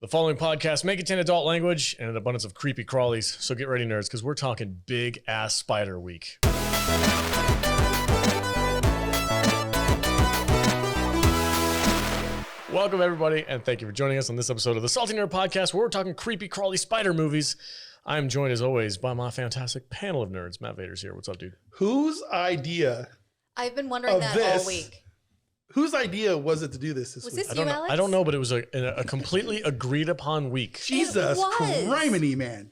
The following podcast may contain adult language and an abundance of creepy crawlies, so get ready, nerds, because we're talking big-ass spider week. Welcome, everybody, and thank you for joining us on this episode of the Salty Nerd Podcast, where we're talking creepy, crawly spider movies. I'm joined, as always, by my fantastic panel of nerds. Matt Vader's here. What's up, dude? Whose idea? I've been wondering that all week. Whose idea was it to do this week? Was this I don't you, know. Alex? I don't know, but it was a completely agreed upon week. Jesus criminy, man.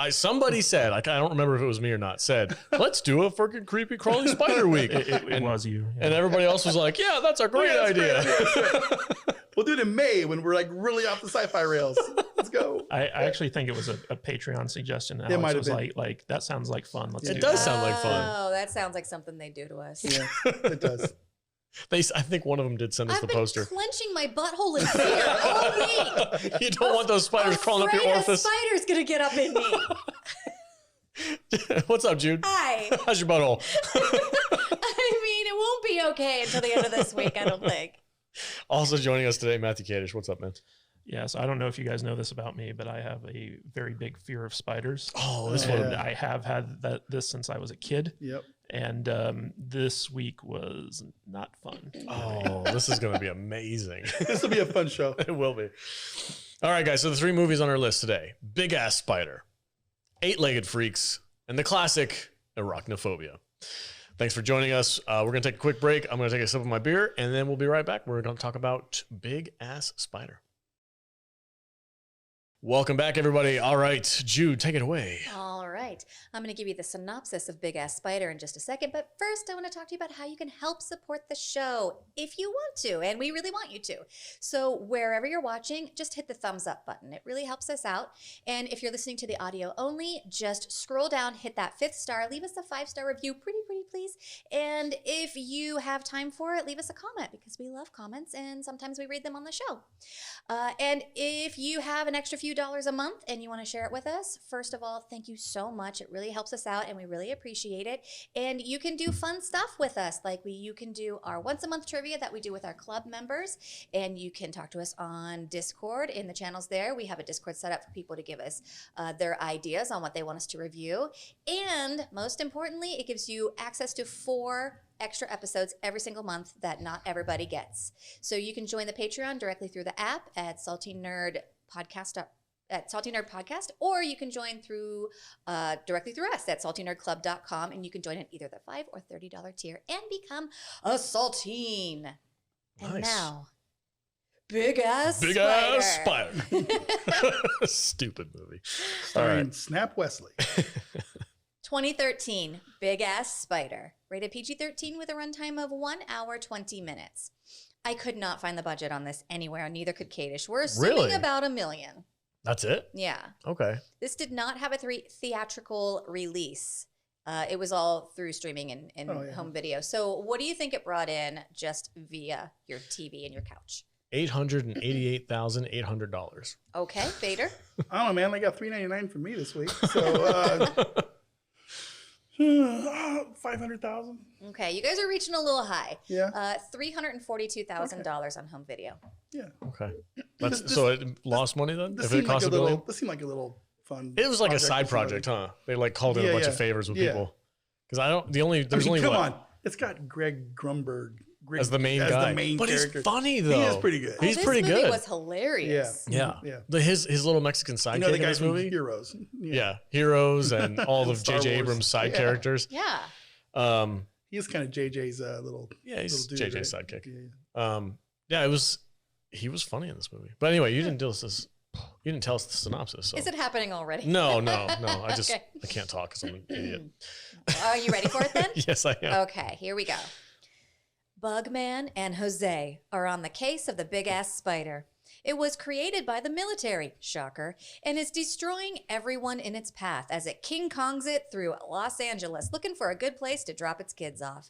Somebody said, I don't remember if it was me or not, said, let's do a freaking creepy crawly spider week. It was you. Yeah. And everybody else was like, yeah, that's a great idea. We'll do it in May when we're like really off the sci-fi rails. Let's go. I actually think it was a Patreon suggestion. Alex might have was been. like, that sounds like fun. Let's do It does sound like fun. Oh, that sounds like something they do to us. Yeah, it does. I think one of them did send us the poster. I've been clenching my butthole in fear all week. You don't want those spiders crawling up your orifice. A spider's gonna get up in me. What's up, Jude? Hi. How's your butthole? I mean, it won't be okay until the end of this week, I don't think. Also joining us today, Matthew Kadish. What's up, man? Yes, I don't know if you guys know this about me, but I have a very big fear of spiders. Oh, this and one. I have had this since I was a kid. Yep. And this week was not fun. Oh, this is going to be amazing. This will be a fun show. It will be. All right, guys. So the three movies on our list today: Big Ass Spider, Eight-Legged Freaks, and the classic Arachnophobia. Thanks for joining us. We're going to take a quick break. I'm going to take a sip of my beer, and then we'll be right back. We're going to talk about Big Ass Spider. Welcome back, everybody. All right, Jude, take it away. All right. I'm going to give you the synopsis of Big Ass Spider in just a second, but first I want to talk to you about how you can help support the show if you want to, and we really want you to. So wherever you're watching, just hit the thumbs up button. It really helps us out. And if you're listening to the audio only, just scroll down, hit that 5th star, leave us a 5-star review, pretty please. And if you have time for it, leave us a comment because we love comments and sometimes we read them on the show. And if you have an extra few dollars a month and you want to share it with us, first of all, thank you so much. It really helps us out and we really appreciate it. And you can do fun stuff with us. Like you can do our once a month trivia that we do with our club members, and you can talk to us on Discord in the channels there. We have a Discord set up for people to give us their ideas on what they want us to review. And most importantly, it gives you access to 4 extra episodes every single month that not everybody gets. So you can join the Patreon directly through the app at Salty Nerd Podcast, or you can join through directly through us at saltynerdclub.com, and you can join at either the $5 or $30 tier and become a Saltine. And Nice. Now, Big Ass Spider. Stupid movie. Starring All right. Snap Wesley. 2013, Big Ass Spider. Rated PG-13 with a runtime of 1 hour, 20 minutes. I could not find the budget on this anywhere, neither could Kadish. We're assuming Really? about $1 million. That's it? Yeah. Okay. This did not have a theatrical release. It was all through streaming and home video. So what do you think it brought in just via your TV and your couch? $888,800. Okay, Vader? I don't know, man. They got $3.99 for me this week. So 500,000. Okay, you guys are reaching a little high. Yeah. $342,000 on home video. Yeah. Okay. So it lost money then? This If it seemed like cost a $1 million? little. This seemed like a little fun. It was like a project side for somebody. project, huh? They like called in a bunch of favors with people. Because there's only come what? on. It's got Greg Grunberg As the main guy. But character. he's funny though. He is pretty good. He's this pretty movie good. Was hilarious. Yeah. Yeah. His little Mexican sidekick You know the in guy this from movie? Heroes. Yeah. Heroes and all of Star JJ Wars. Abram's side Yeah. characters. Yeah. He's kind of JJ's little. Yeah, he's little dude, JJ's right? sidekick. Yeah. He was funny in this movie. But anyway, you didn't tell us the synopsis. So. Is it happening already? No. I just Okay. I can't talk because I'm an idiot. Are you ready for it then? Yes, I am. Okay, here we go. Bugman and Jose are on the case of the Big Ass Spider. It was created by the military, shocker, and is destroying everyone in its path as it King Kongs it through Los Angeles, looking for a good place to drop its kids off.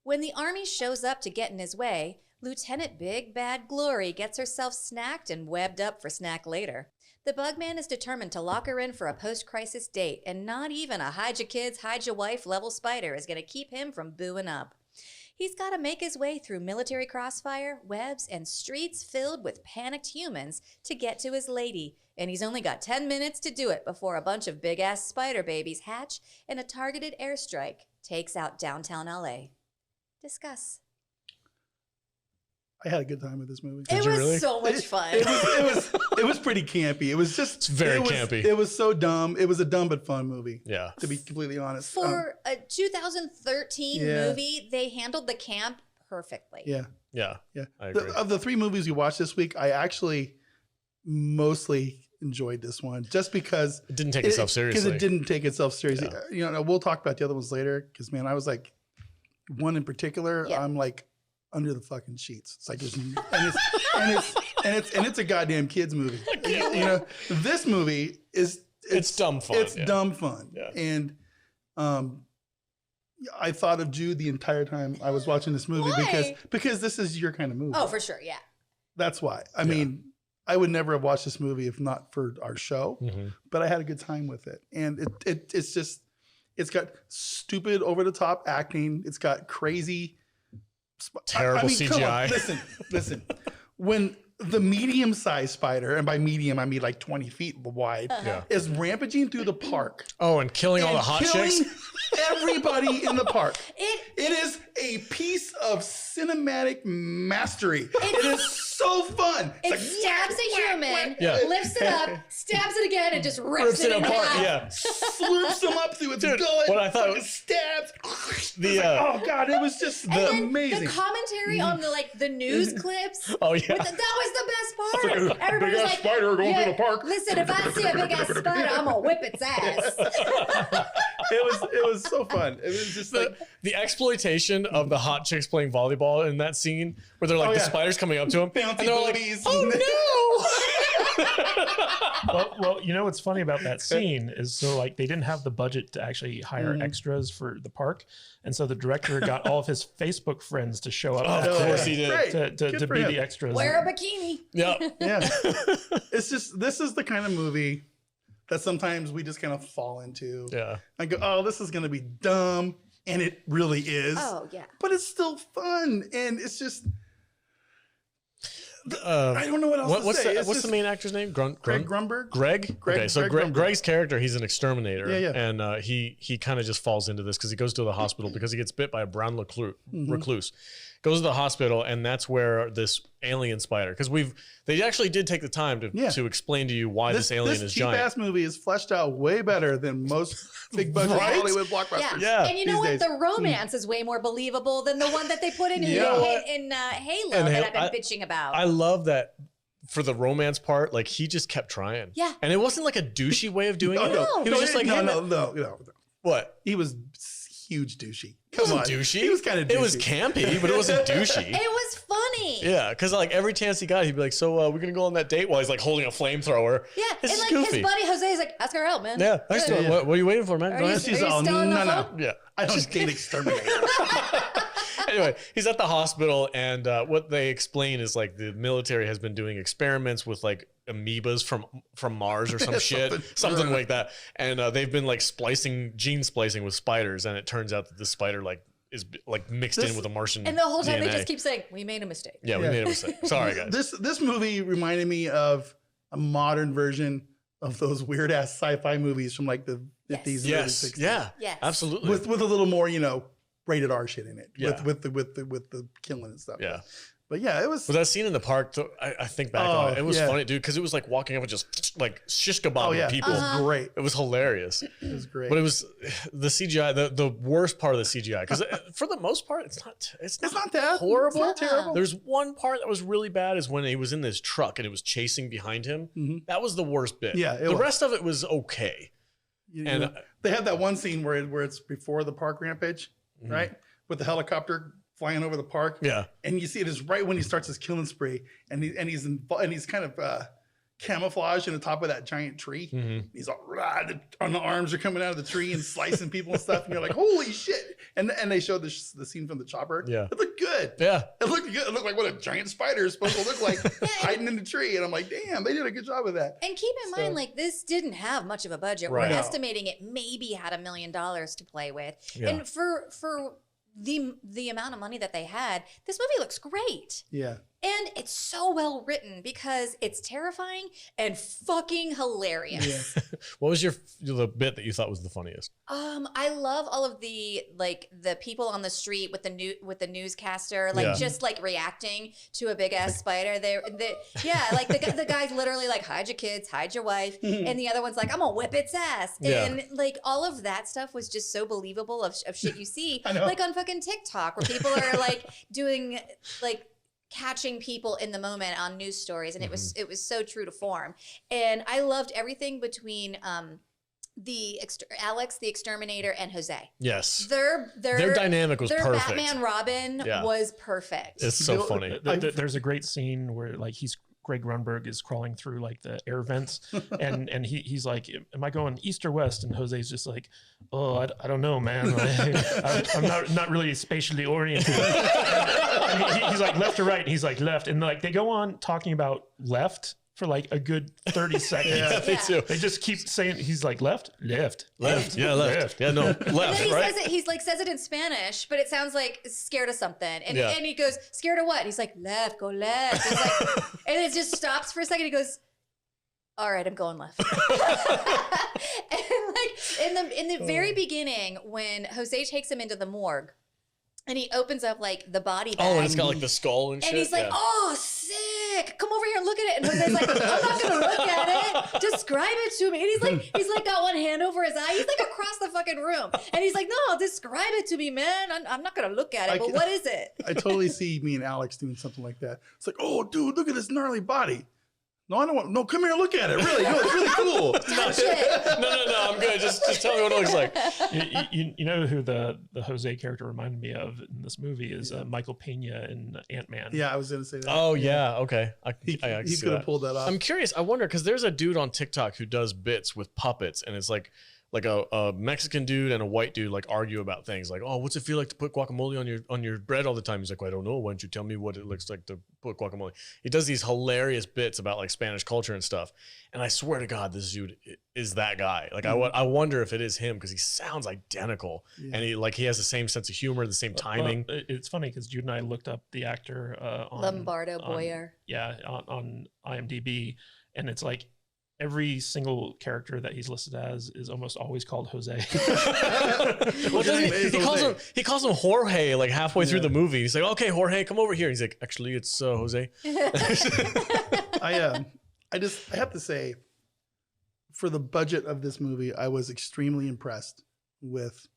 When the army shows up to get in his way, Lieutenant Big Bad Glory gets herself snacked and webbed up for snack later. The Bugman is determined to lock her in for a post-crisis date, and not even a hide ya kids, hide ya wife level spider is going to keep him from booing up. He's got to make his way through military crossfire, webs, and streets filled with panicked humans to get to his lady. And he's only got 10 minutes to do it before a bunch of big-ass spider babies hatch and a targeted airstrike takes out downtown LA. Discuss. I had a good time with this movie. It you was really? so much fun. It was pretty campy. It was just campy. It was so dumb. It was a dumb but fun movie. Yeah. To be completely honest. For a 2013 yeah. movie, they handled the camp perfectly. Yeah. Yeah. Yeah. I agree. Of the 3 movies we watched this week, I actually mostly enjoyed this one just because It didn't take itself seriously. Because it didn't take itself seriously. Yeah. You know, we'll talk about the other ones later because, man, I was like, one in particular, Yeah. I'm like under the fucking sheets. It's like, it's a goddamn kids movie. You know, this movie is It's dumb fun. It's yeah. dumb fun. Yeah. And I thought of Jude the entire time I was watching this movie Why? because this is your kind of movie. Oh, for sure. Yeah. That's why. I mean, I would never have watched this movie if not for our show, but I had a good time with it. And it's just, it's got stupid over the top acting. It's got crazy, Terrible come CGI. on, listen. When the medium-sized spider, and by medium I mean like 20 feet wide, Yeah. is rampaging through the park, Oh, and killing all the hot killing chicks. everybody in the park. It It is a piece of cinematic mastery. It is so fun. It It's like, stabs a human, Yeah. lifts it up, stabs it again, and just rips it in apart. half. Yeah. slurps them up through its Dude, gullet. what I thought- fucking stabs. The, It's like, oh god, it was just And then amazing. the commentary on the news clips. Oh, yeah. that was the best part. Everybody was big-ass like, spider going through the park. Listen, if I see a big ass spider, I'm gonna whip its ass. It was so fun. It was just like The exploitation of the hot chicks playing volleyball in that scene where they're like Oh, the yeah. spiders coming up to them Bouncy and they're like, booties. oh no. Well, you know what's funny about that scene is so like they didn't have the budget to actually hire extras for the park, and so the director got all of his Facebook friends to show up Of that course day he did. Great. to Good for be him. the extras. Wear a bikini. Yeah. Yeah. It's just, this is the kind of movie that sometimes we just kind of fall into. Yeah. I go, oh, this is going to be dumb. And it really is. Oh yeah. But it's still fun. And it's just, I I don't know what else to what's say. the, It's what's just the main actor's name? Greg Grunberg? Greg? Okay, so Greg Grunberg. Greg's character, he's an exterminator. Yeah, yeah. And he kind of just falls into this because he goes to the hospital because he gets bit by a brown recluse. Goes to the hospital, and that's where this alien spider, because they actually did take the time to explain to you why this alien is giant. cheap-ass movie is fleshed out way better than most big-budget Right? Hollywood blockbusters. Yeah. And you know these what? days. The romance is way more believable than the one that they put in You know what? Halo And that Halo- I've been bitching about. I love that for the romance part, like he just kept trying. Yeah. And it wasn't like a douchey way of doing it. No. He was just like, hey, man, no. what? He was huge douchey. It wasn't on. douchey. He was kind of douchey. It was campy, but it wasn't douchey. It was funny. Yeah, because like every chance he got, he'd be like, "So we're gonna go on that date?" While he's like holding a flamethrower. Yeah, It's and like goofy. his buddy Jose's like, ask her out, man. Yeah, actually, Yeah. what are you waiting for, man? Are Go you, ahead. are you still on the phone? Yeah. I don't date exterminator. Anyway, he's at the hospital, and what they explain is like the military has been doing experiments with like amoebas from Mars or some shit, something like that, and they've been like gene splicing with spiders, and it turns out that this spider like is like mixed in with a Martian And the whole time DNA. they just keep saying, we made a mistake. Yeah, we made a mistake. Sorry, guys. This movie reminded me of a modern version of those weird ass sci-fi movies from like the 50s and Yes. 60s. Yeah. Yes. Absolutely. With a little more, rated R shit in it. Yeah. With the killing and stuff. Yeah. But yeah, it was But that scene in the park, I think back on it. It was yeah. funny, dude, because it was like walking up and just like shish kebabbing people. It was great. It was hilarious. It was great. But it was the CGI, the worst part of the CGI, because for the most part, it's not that horrible. It's not terrible. There's one part that was really bad is when he was in this truck and it was chasing behind him. That was the worst bit. Yeah, it the was. rest of it was okay. And they have that one scene where it's before the park rampage, right? With the helicopter flying over the park. Yeah. And you see it is right when he starts his killing spree, and he's kind of camouflaged in the top of that giant tree. He's all on the arms are coming out of the tree and slicing people and stuff, and you're like, holy shit! And they showed the scene from the chopper. Yeah. It looked good. Yeah. It looked good. It looked like what a giant spider is supposed to look like hiding in the tree. And I'm like, damn, they did a good job with that. And keep in mind, like, this didn't have much of a budget. Right. We're No. estimating it maybe had $1 million to play with. Yeah. And for the amount of money that they had, this movie looks great. Yeah. And it's so well written because it's terrifying and fucking hilarious. Yeah. What was the bit that you thought was the funniest? I love all of the people on the street with the newscaster, like just like reacting to a big ass spider. Like the guy's literally like, hide your kids, hide your wife, and the other one's like, I'm gonna whip its ass, and like all of that stuff was just so believable of shit you see like on fucking TikTok where people are like doing like catching people in the moment on news stories, and it was so true to form. And I loved everything between Alex the exterminator and Jose. Yes, their dynamic was perfect. Batman Robin was perfect. It's so funny. There's a great scene where like Greg Grunberg is crawling through like the air vents, and he's like, "Am I going east or west?" And Jose's just like, "Oh, I don't know, man. I'm not really spatially oriented." And he's like left or right, and he's like left, and like they go on talking about left for like a good 30 seconds. Yeah, they do. They just keep saying he's like left. Yeah, left. Yeah, no, left. And then he right? says it in Spanish, but it sounds like scared of something. And he goes, scared of what? And he's like, left, go left. He's like, and it just stops for a second. He goes, all right, I'm going left. And like in the very beginning, when Jose takes him into the morgue, and he opens up like the body bag. Oh, and it's got like the skull and shit. And he's like, oh, sick. Come over here and look at it. And Jose's like, I'm not going to look at it. Describe it to me. And he's like got one hand over his eye. He's like across the fucking room. And he's like, no, describe it to me, man. I'm not going to look at it. But what is it? I totally see me and Alex doing something like that. It's like, oh, dude, look at this gnarly body. No, I don't want. No, come here and look at it. Really, no, it's really cool. Touch it. No, I'm good. Just tell me what it looks like. You know who the Jose character reminded me of in this movie is Michael Pena in Ant-Man. Yeah, I was going to say that. Oh yeah, okay. He could have pulled that off. I'm curious. I wonder because there's a dude on TikTok who does bits with puppets, and it's like a Mexican dude and a white dude like argue about things like, oh, what's it feel like to put guacamole on your bread all the time? He's like, well, I don't know. Why don't you tell me what it looks like to put guacamole? He does these hilarious bits about like Spanish culture and stuff. And I swear to God, this dude is that guy. Like I wonder if it is him because he sounds identical, and he has the same sense of humor, the same timing. It's funny because Jude and I looked up the actor on Lombardo Boyer. On IMDb, and it's like every single character that he's listed as is almost always called Jose. Well, he calls him Jorge like halfway through the movie. He's like, okay, Jorge, come over here. He's like, actually, it's Jose. I have to say, for the budget of this movie, I was extremely impressed with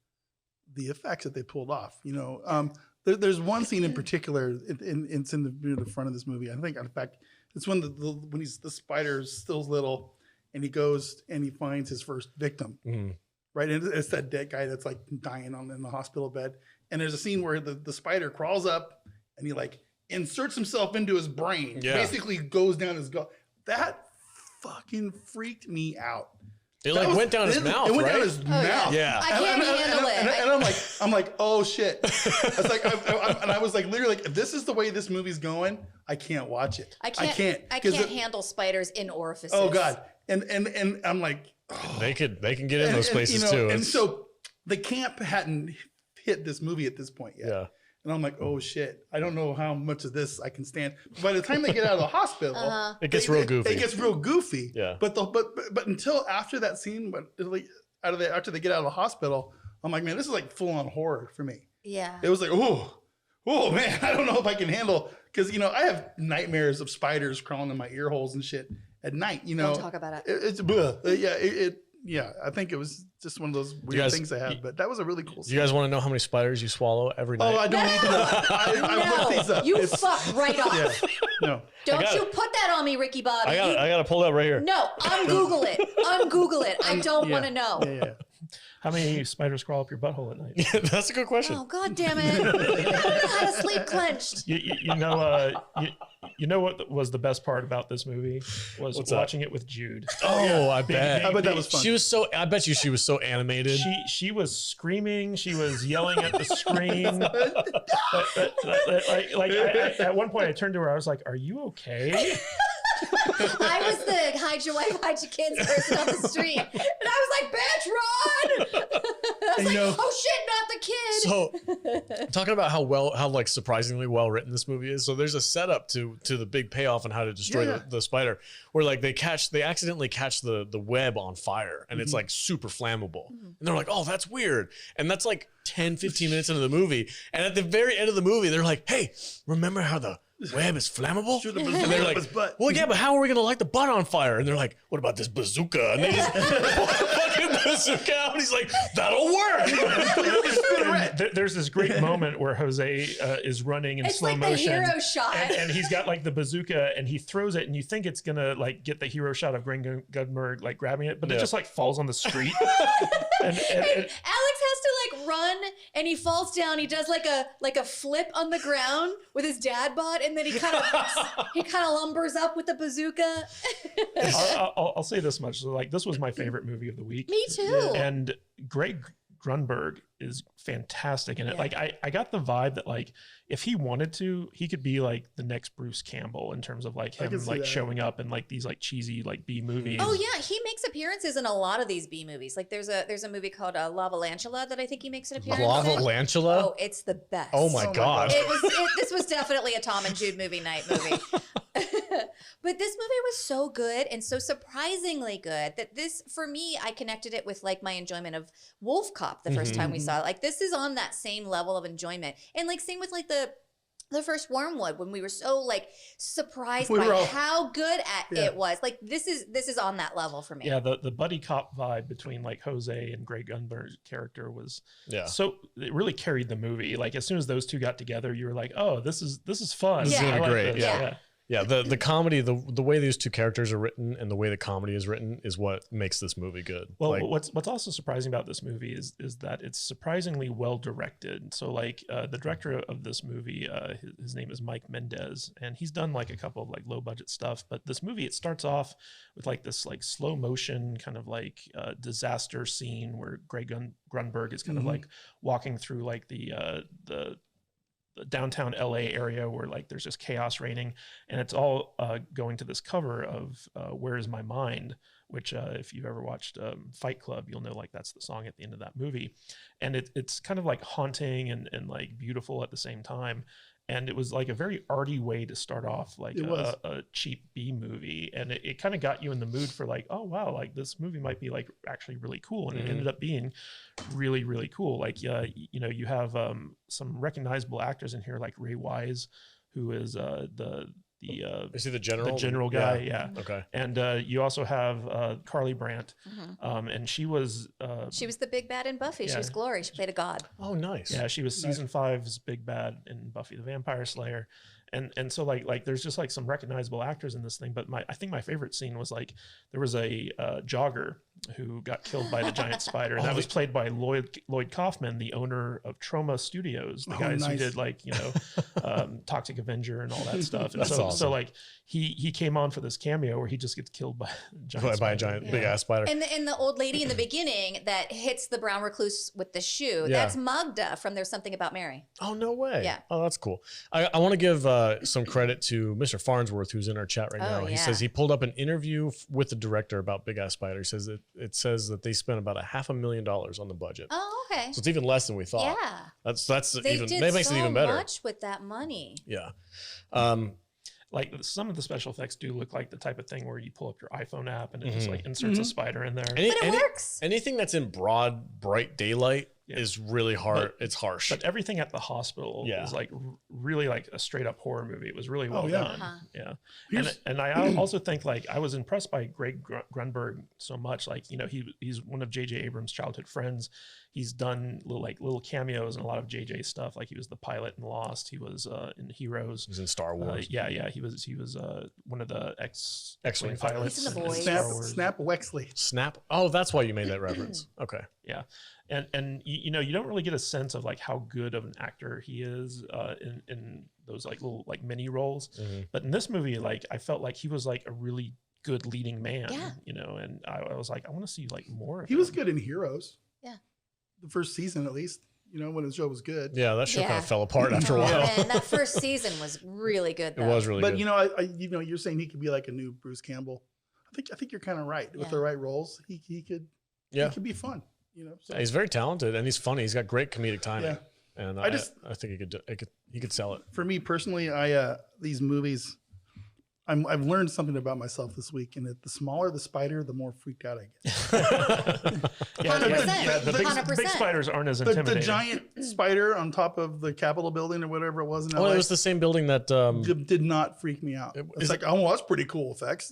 the effects that they pulled off. You know, there's one scene in particular, it's in the front of this movie. I think, in fact, it's when when the spider's still little, and he goes and he finds his first victim, right? And it's that dead guy that's like dying in the hospital bed. And there's a scene where the spider crawls up and he like inserts himself into his brain, basically goes down his gut. That fucking freaked me out. It went down his mouth, It went right? down his mouth. Yeah. I can't handle it. And I'm like, oh shit. It's like, and I was like, literally, like, if this is the way this movie's going, I can't watch it. I can't handle spiders in orifices. Oh God. And I'm like, oh. They can get in those places too. And so the camp hadn't hit this movie at this point yet. Yeah. And I'm like, oh shit, I don't know how much of this I can stand. By the time they get out of the hospital, it gets real goofy. It gets real goofy. Yeah. But until after that scene, after they get out of the hospital, I'm like, man, this is like full on horror for me. Yeah. It was like, oh man, I don't know if I can handle, because I have nightmares of spiders crawling in my ear holes and shit at night. Don't talk about it. Yeah, I think it was just one of those weird things I had, but that was a really cool scene. You guys want to know how many spiders you swallow every night? Oh, I don't need to know. I looked these up. You fuck right off. Yeah, no. Don't you put that on me, Ricky Bobby. I got to pull that right here. No, Google it. Google it. I don't want to know. Yeah. How many spiders crawl up your butthole at night? Yeah, that's a good question. Oh, God damn it. I don't know how to sleep clenched. You know what was the best part about this movie was watching it with Jude. Oh, I bet. I bet that was fun. I bet you she was so animated. She was screaming. She was yelling at the screen. At one point I turned to her. I was like, "Are you okay?" I was the hide your wife, hide your kids person on the street. And I was like, bitch, run! I was like, oh shit, not the kid. So talking about how like surprisingly well written this movie is. So there's a setup to the big payoff on how to destroy the spider, where like they accidentally catch the web on fire, and it's like super flammable. And they're like, oh, that's weird. And that's like 10, 15 minutes into the movie. And at the very end of the movie, they're like, hey, remember how the web is flammable? And they're like, well, yeah, but how are we going to light the butt on fire? And they're like, what about this bazooka? And they just pull the fucking bazooka out. And he's like, that'll work. There's this great moment where Jose is running in slow motion. It's like the hero shot. And he's got like the bazooka and he throws it and you think it's going to like get the hero shot of Greg Grunberg like grabbing it, but it just like falls on the street. and Alex has to like run and he falls down. He does like a flip on the ground with his dad bod, and then he kind of lumbers up with the bazooka. I'll say this much: so, like, this was my favorite movie of the week. Me too. And Greg Grunberg is fantastic in it. Like, I got the vibe that like if he wanted to, he could be like the next Bruce Campbell in terms of like him like showing up in like these like cheesy like B movies. Oh yeah, he makes appearances in a lot of these B movies. Like there's a movie called Lavalantula that I think he makes an appearance in. Lavalantula? Oh, it's the best. Oh my god. This was definitely a Tom and Jude movie night movie. But this movie was so good and so surprisingly good that this, for me, I connected it with like my enjoyment of Wolf Cop the first time we saw it. Like this is on that same level of enjoyment. And like same with like the first Wormwood, when we were so like surprised by how good it was. Like this is on that level for me. Yeah, the buddy cop vibe between like Jose and Greg Grunberg's character was so it really carried the movie. Like as soon as those two got together, you were like, oh, this is fun. This is gonna be great. Yeah. Yeah, the comedy, the way these two characters are written and the way the comedy is written is what makes this movie good. Well, like, what's also surprising about this movie is that it's surprisingly well directed. So like the director of this movie, his name is Mike Mendez, and he's done like a couple of like low budget stuff. But this movie, it starts off with like this like slow motion kind of like disaster scene where Greg Grunberg is kind of like walking through like the downtown LA area where like there's just chaos reigning, and it's all going to this cover of Where Is My Mind, which if you've ever watched Fight Club, you'll know like that's the song at the end of that movie. And it's kind of like haunting and like beautiful at the same time. And it was like a very arty way to start off like a cheap B movie. And it kind of got you in the mood for like, oh, wow, like this movie might be like actually really cool. And it ended up being really, really cool. Like, you know, you have some recognizable actors in here like Ray Wise, who is is he the general? The general guy, yeah. Okay. And you also have Carly Brandt, and she was the big bad in Buffy. She was Glory. She played a god. Oh, nice. Yeah, she was season 5's big bad in Buffy the Vampire Slayer. And so like there's just like some recognizable actors in this thing, but I think my favorite scene was like there was a jogger who got killed by the giant spider, and that was played by Lloyd Kaufman, the owner of Trauma Studios, the guys who did like, you know, Toxic Avenger and all that stuff. And so like he came on for this cameo where he just gets killed by a giant big ass spider. And the old lady in the beginning that hits the brown recluse with the shoe, that's Magda from There's Something About Mary. Oh, no way. Yeah. Oh, that's cool. I want to give some credit to Mr. Farnsworth, who's in our chat right now. He says he pulled up an interview with the director about Big Ass Spider. He says it says that they spent about $500,000 on the budget. Oh, okay. So it's even less than we thought. Yeah. That makes it even better. Much with that money. Yeah. Like some of the special effects do look like the type of thing where you pull up your iPhone app and it just like inserts a spider in there. But it works. Anything that's in broad, bright daylight is really hard. It's harsh. But everything at the hospital is like really like a straight up horror movie. It was really well done. Yeah. And I also think like I was impressed by Greg Grunberg so much. Like, you know, he's one of JJ Abrams' childhood friends. He's done little cameos in a lot of JJ stuff. Like he was the pilot in Lost. He was in Heroes. He was in Star Wars. He was one of the X-Wing pilots. He's in The Boys. Snap Wexley. Snap. Oh, that's why you made that reference. Okay. Yeah. And you know, you don't really get a sense of like how good of an actor he is in those like little like mini roles. But in this movie, like I felt like he was like a really good leading man, you know, and I was like, I want to see like more of him. He was good in Heroes. Yeah. The first season, at least, you know, when the show was good. Yeah, that show kind of fell apart after a while. And that first season was really good, though. It was really good. But, you know, you know, you're saying he could be like a new Bruce Campbell. I think you're kind of right. With the right roles, he could be fun. You know, he's very talented and he's funny. He's got great comedic timing. and I think he could sell it. For me personally, these movies, I've learned something about myself this week, and that the smaller the spider, the more freaked out I get. 100%. The big spiders aren't as intimidating. The giant spider on top of the Capitol building or whatever it was in LA Oh, it was the same building that. did not freak me out. It's like, oh, well, that's pretty cool effects,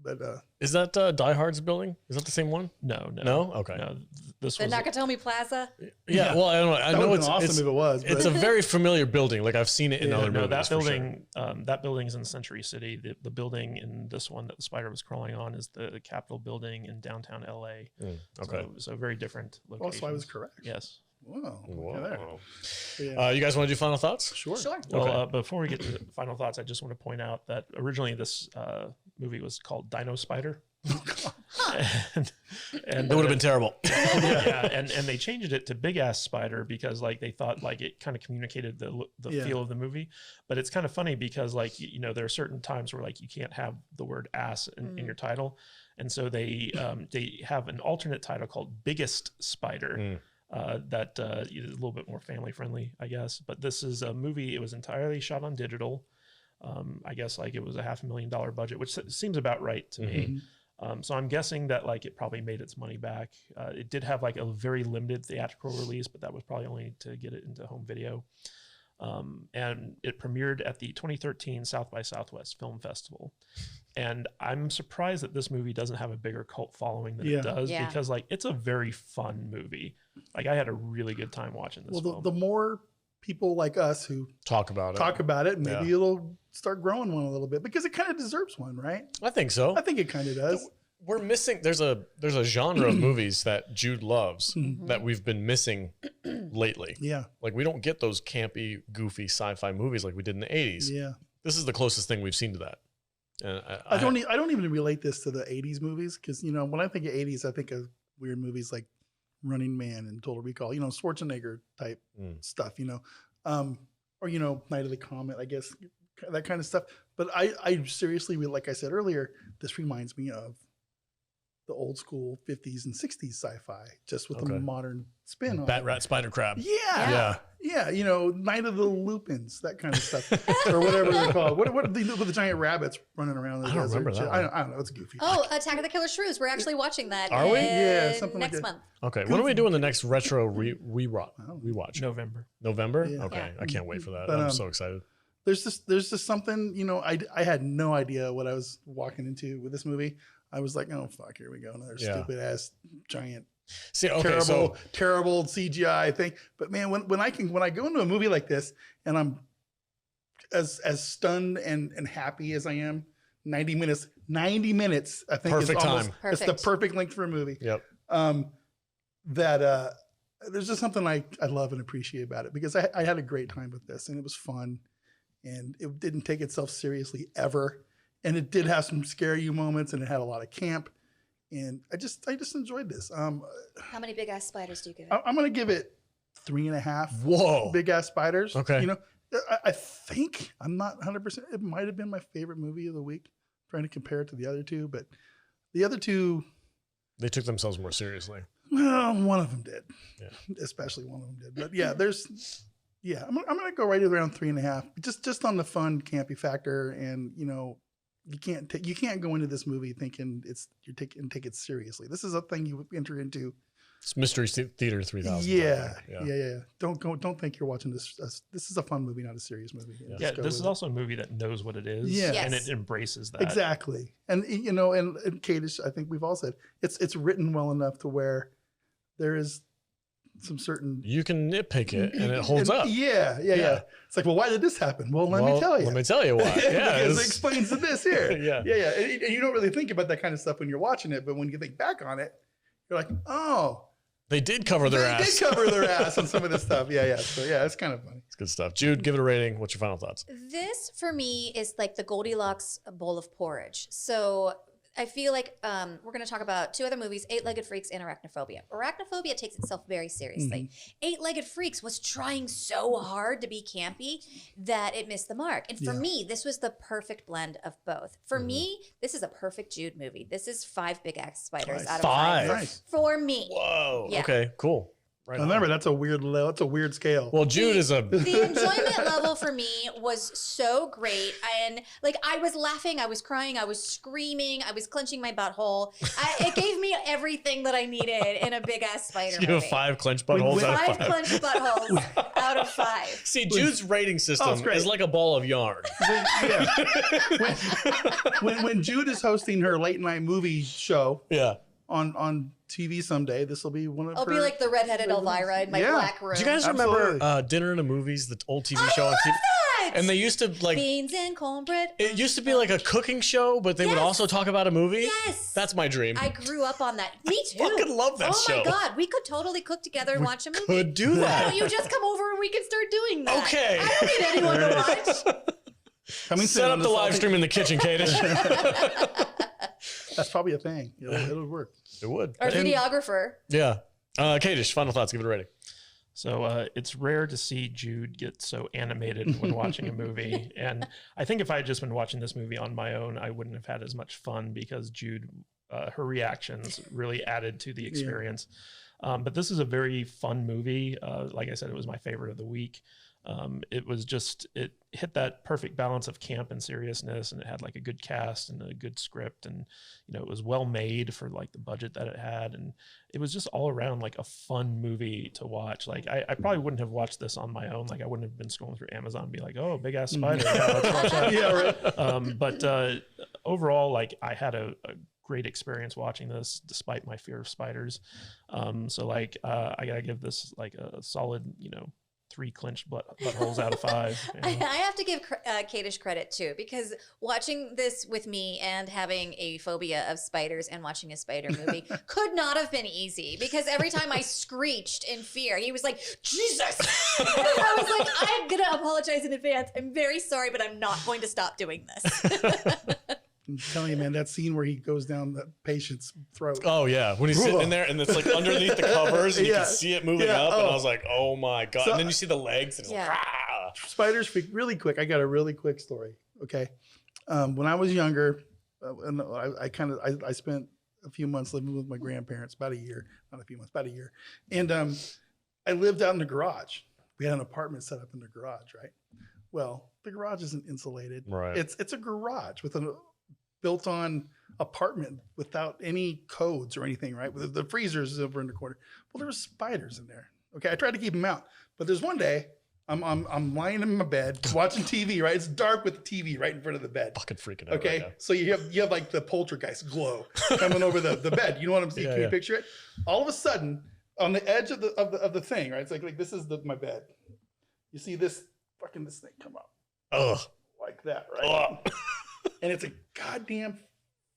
But is that Die Hard's building? Is that the same one? No. Okay. No, this The was Nakatomi Plaza. Yeah. Well, I don't know. I that know would it's have been awesome it's, if it was. it's but- a very familiar building. Like I've seen it in Yeah, other no, movies. that for sure. building. That building's in Century City. The building in this one that the spider was crawling on is the Capitol building in downtown LA. Okay. So very different locations. so I was correct. Yes. Whoa. Whoa. Look at that. Yeah. You guys want to do final thoughts? Sure. Well, Okay. before we get to final thoughts, I just want to point out that originally this movie was called Dino Spider. and It would have been terrible. yeah, and they changed it to Big Ass Spider because like they thought like it kind of communicated the feel of the movie. But it's kind of funny because like there are certain times where like you can't have the word ass in your title, and so they have an alternate title called Biggest Spider. That is a little bit more family friendly, I guess. But this is a movie. It was entirely shot on digital. I guess like it was a $500,000 budget, which seems about right to me. So I'm guessing that like it probably made its money back. It did have like a very limited theatrical release, but that was probably only to get it into home video. And it premiered at the 2013 South by Southwest Film Festival. And I'm surprised that this movie doesn't have a bigger cult following than it does because like it's a very fun movie. Like I had a really good time watching this film. The more people like us who Talk about it. maybe it'll start growing one a little bit because it kind of deserves one, right? I think so. I think it kind of does. We're missing. There's a genre of movies that Jude loves that we've been missing lately. Yeah. Like we don't get those campy, goofy sci-fi movies like we did in the 80s. Yeah. This is the closest thing we've seen to that. And I don't even relate this to the 80s movies because when I think of 80s, I think of weird movies like Running Man and Total Recall, Schwarzenegger type stuff, or Night of the Comet, I guess, that kind of stuff. But I seriously, like I said earlier, this reminds me of the old school 50s and 60s sci-fi, just with a modern spin on Bat it. Rat Spider Crab. Yeah. Night of the Lupins, that kind of stuff, or whatever they're called. What with the giant rabbits running around the I don't desert? remember that I don't know. It's goofy. Oh, Attack of the Killer Shrews. We're actually watching that. Are we? Yeah, something like next that. month. Okay. When are we doing the next retro rewatch? November. November? Yeah. Okay. I can't wait for that. But, I'm so excited. There's just something, I had no idea what I was walking into with this movie. I was like, oh fuck, here we go. Another stupid ass giant terrible CGI thing. But man, when I go into a movie like this and I'm as stunned and happy as I am, 90 minutes, I think Perfect is almost time. it's the perfect length for a movie. Yep. That there's just something I love and appreciate about it because I had a great time with this and it was fun and it didn't take itself seriously ever. And it did have some scare you moments and it had a lot of camp. And I just enjoyed this. How many big ass spiders do you give it? I'm going to give it 3.5. Whoa. Big ass spiders. Okay. I think I'm not 100%. It might have been my favorite movie of the week. I'm trying to compare it to the other two, but the other two, they took themselves more seriously. well, one of them did. Yeah. Especially one of them did. But yeah, I'm going to go right around 3.5. Just on the fun, campy factor, and you can't go into this movie thinking take it seriously. This is a thing you enter into. It's Mystery Theater 3000. Yeah. Don't think you're watching this. This is a fun movie, not a serious movie. Yeah, this is also a movie that knows what it is. Yeah. And Yes. it embraces that. Exactly. And and Kate, I think we've all said it's written well enough to where there is some certain. You can nitpick it and it holds up. Yeah. It's like, well, why did this happen? Well, let me tell you. Let me tell you why. Yeah. Because it explains this here. Yeah. Yeah. And you don't really think about that kind of stuff when you're watching it, but when you think back on it, you're like, oh, They did cover their ass. They did cover their ass on some of this stuff. Yeah. So yeah, it's kind of funny. It's good stuff. Jude, give it a rating. What's your final thoughts? This for me is like the Goldilocks bowl of porridge. So I feel like we're going to talk about two other movies, Eight-Legged Freaks and Arachnophobia. Arachnophobia takes itself very seriously. Eight-Legged Freaks was trying so hard to be campy that it missed the mark. And for me, this was the perfect blend of both. For me, this is a perfect Jude movie. This is 5 big axe spiders out of 5 Nice. for me. Whoa. Yeah. Okay, cool. Right. Remember, that's a weird scale. Well, Jude is a. The enjoyment level for me was so great. And like, I was laughing, I was crying, I was screaming, I was clenching my butthole. It gave me everything that I needed in a big ass spider You movie. have 5 clenched buttholes out of 5. 5 clenched buttholes out of 5. See, Jude's rating system great. is like a ball of yarn. Yeah. when Jude is hosting her late night movie show Yeah. on TV someday, this will be one of I'll be like the redheaded Elvira in my Yeah. black room. Do you guys Absolutely. remember Dinner in the Movies, the old TV show on TV? that? And they used to like. Beans and cornbread. It used to be like a cooking show, but they would Yes. also talk about a movie. Yes. That's my dream. I grew up on that. Me too. fucking love that oh show. my God. We could totally cook together and watch a movie. Could do Why that. don't you just come over and we can start doing that? Okay. I don't need anyone to watch. coming Set soon up on the live Salty- stream in the kitchen, Kadish. That's probably a thing. It'll work. It would. Our And- videographer. yeah. Kadish, final thoughts. Give it a rating. So it's rare to see Jude get so animated when watching a movie. And I think if I had just been watching this movie on my own, I wouldn't have had as much fun because Jude, her reactions really added to the experience. But this is a very fun movie. Like I said, it was my favorite of the week. It hit that perfect balance of camp and seriousness, and it had like a good cast and a good script, and it was well made for like the budget that it had, and it was just all around like a fun movie to watch. Like I probably wouldn't have watched this on my own. Like I wouldn't have been scrolling through Amazon and be like, oh, big ass spider, yeah, let's watch that. Yeah, right. But overall, like I had a great experience watching this despite my fear of spiders. So like I gotta give this like a solid 3 clenched buttholes out of 5. I have to give Kadish credit too, because watching this with me and having a phobia of spiders and watching a spider movie could not have been easy, because every time I screeched in fear, he was like, Jesus! And I was like, I'm going to apologize in advance. I'm very sorry, but I'm not going to stop doing this. I'm telling you, man, that scene where he goes down the patient's throat. Oh yeah, when he's sitting in there and it's like underneath the covers and you can see it moving up, and I was like, oh my God. So- and then you see the legs and it's Yeah. like, ah. Spiders freak really quick. I got a really quick story. Okay. When I was younger, and I spent a few months living with my grandparents, about a year, not a few months, about a year. And I lived out in the garage. We had an apartment set up in the garage, right? Well, the garage isn't insulated. Right. It's a garage with a built-on apartment without any codes or anything, right? With the freezers over in the corner. Well, there were spiders in there. Okay, I tried to keep them out, but there's one day I'm lying in my bed watching TV, right? It's dark with the TV right in front of the bed. Fucking freaking out. Okay, Right now. so you have like the poltergeist glow coming over the bed. You know what I'm saying? Yeah, Can you yeah. picture it? All of a sudden, on the edge of the thing, right? It's like this is my bed. You see this thing come up Ugh. like that, right? Ugh. And it's a goddamn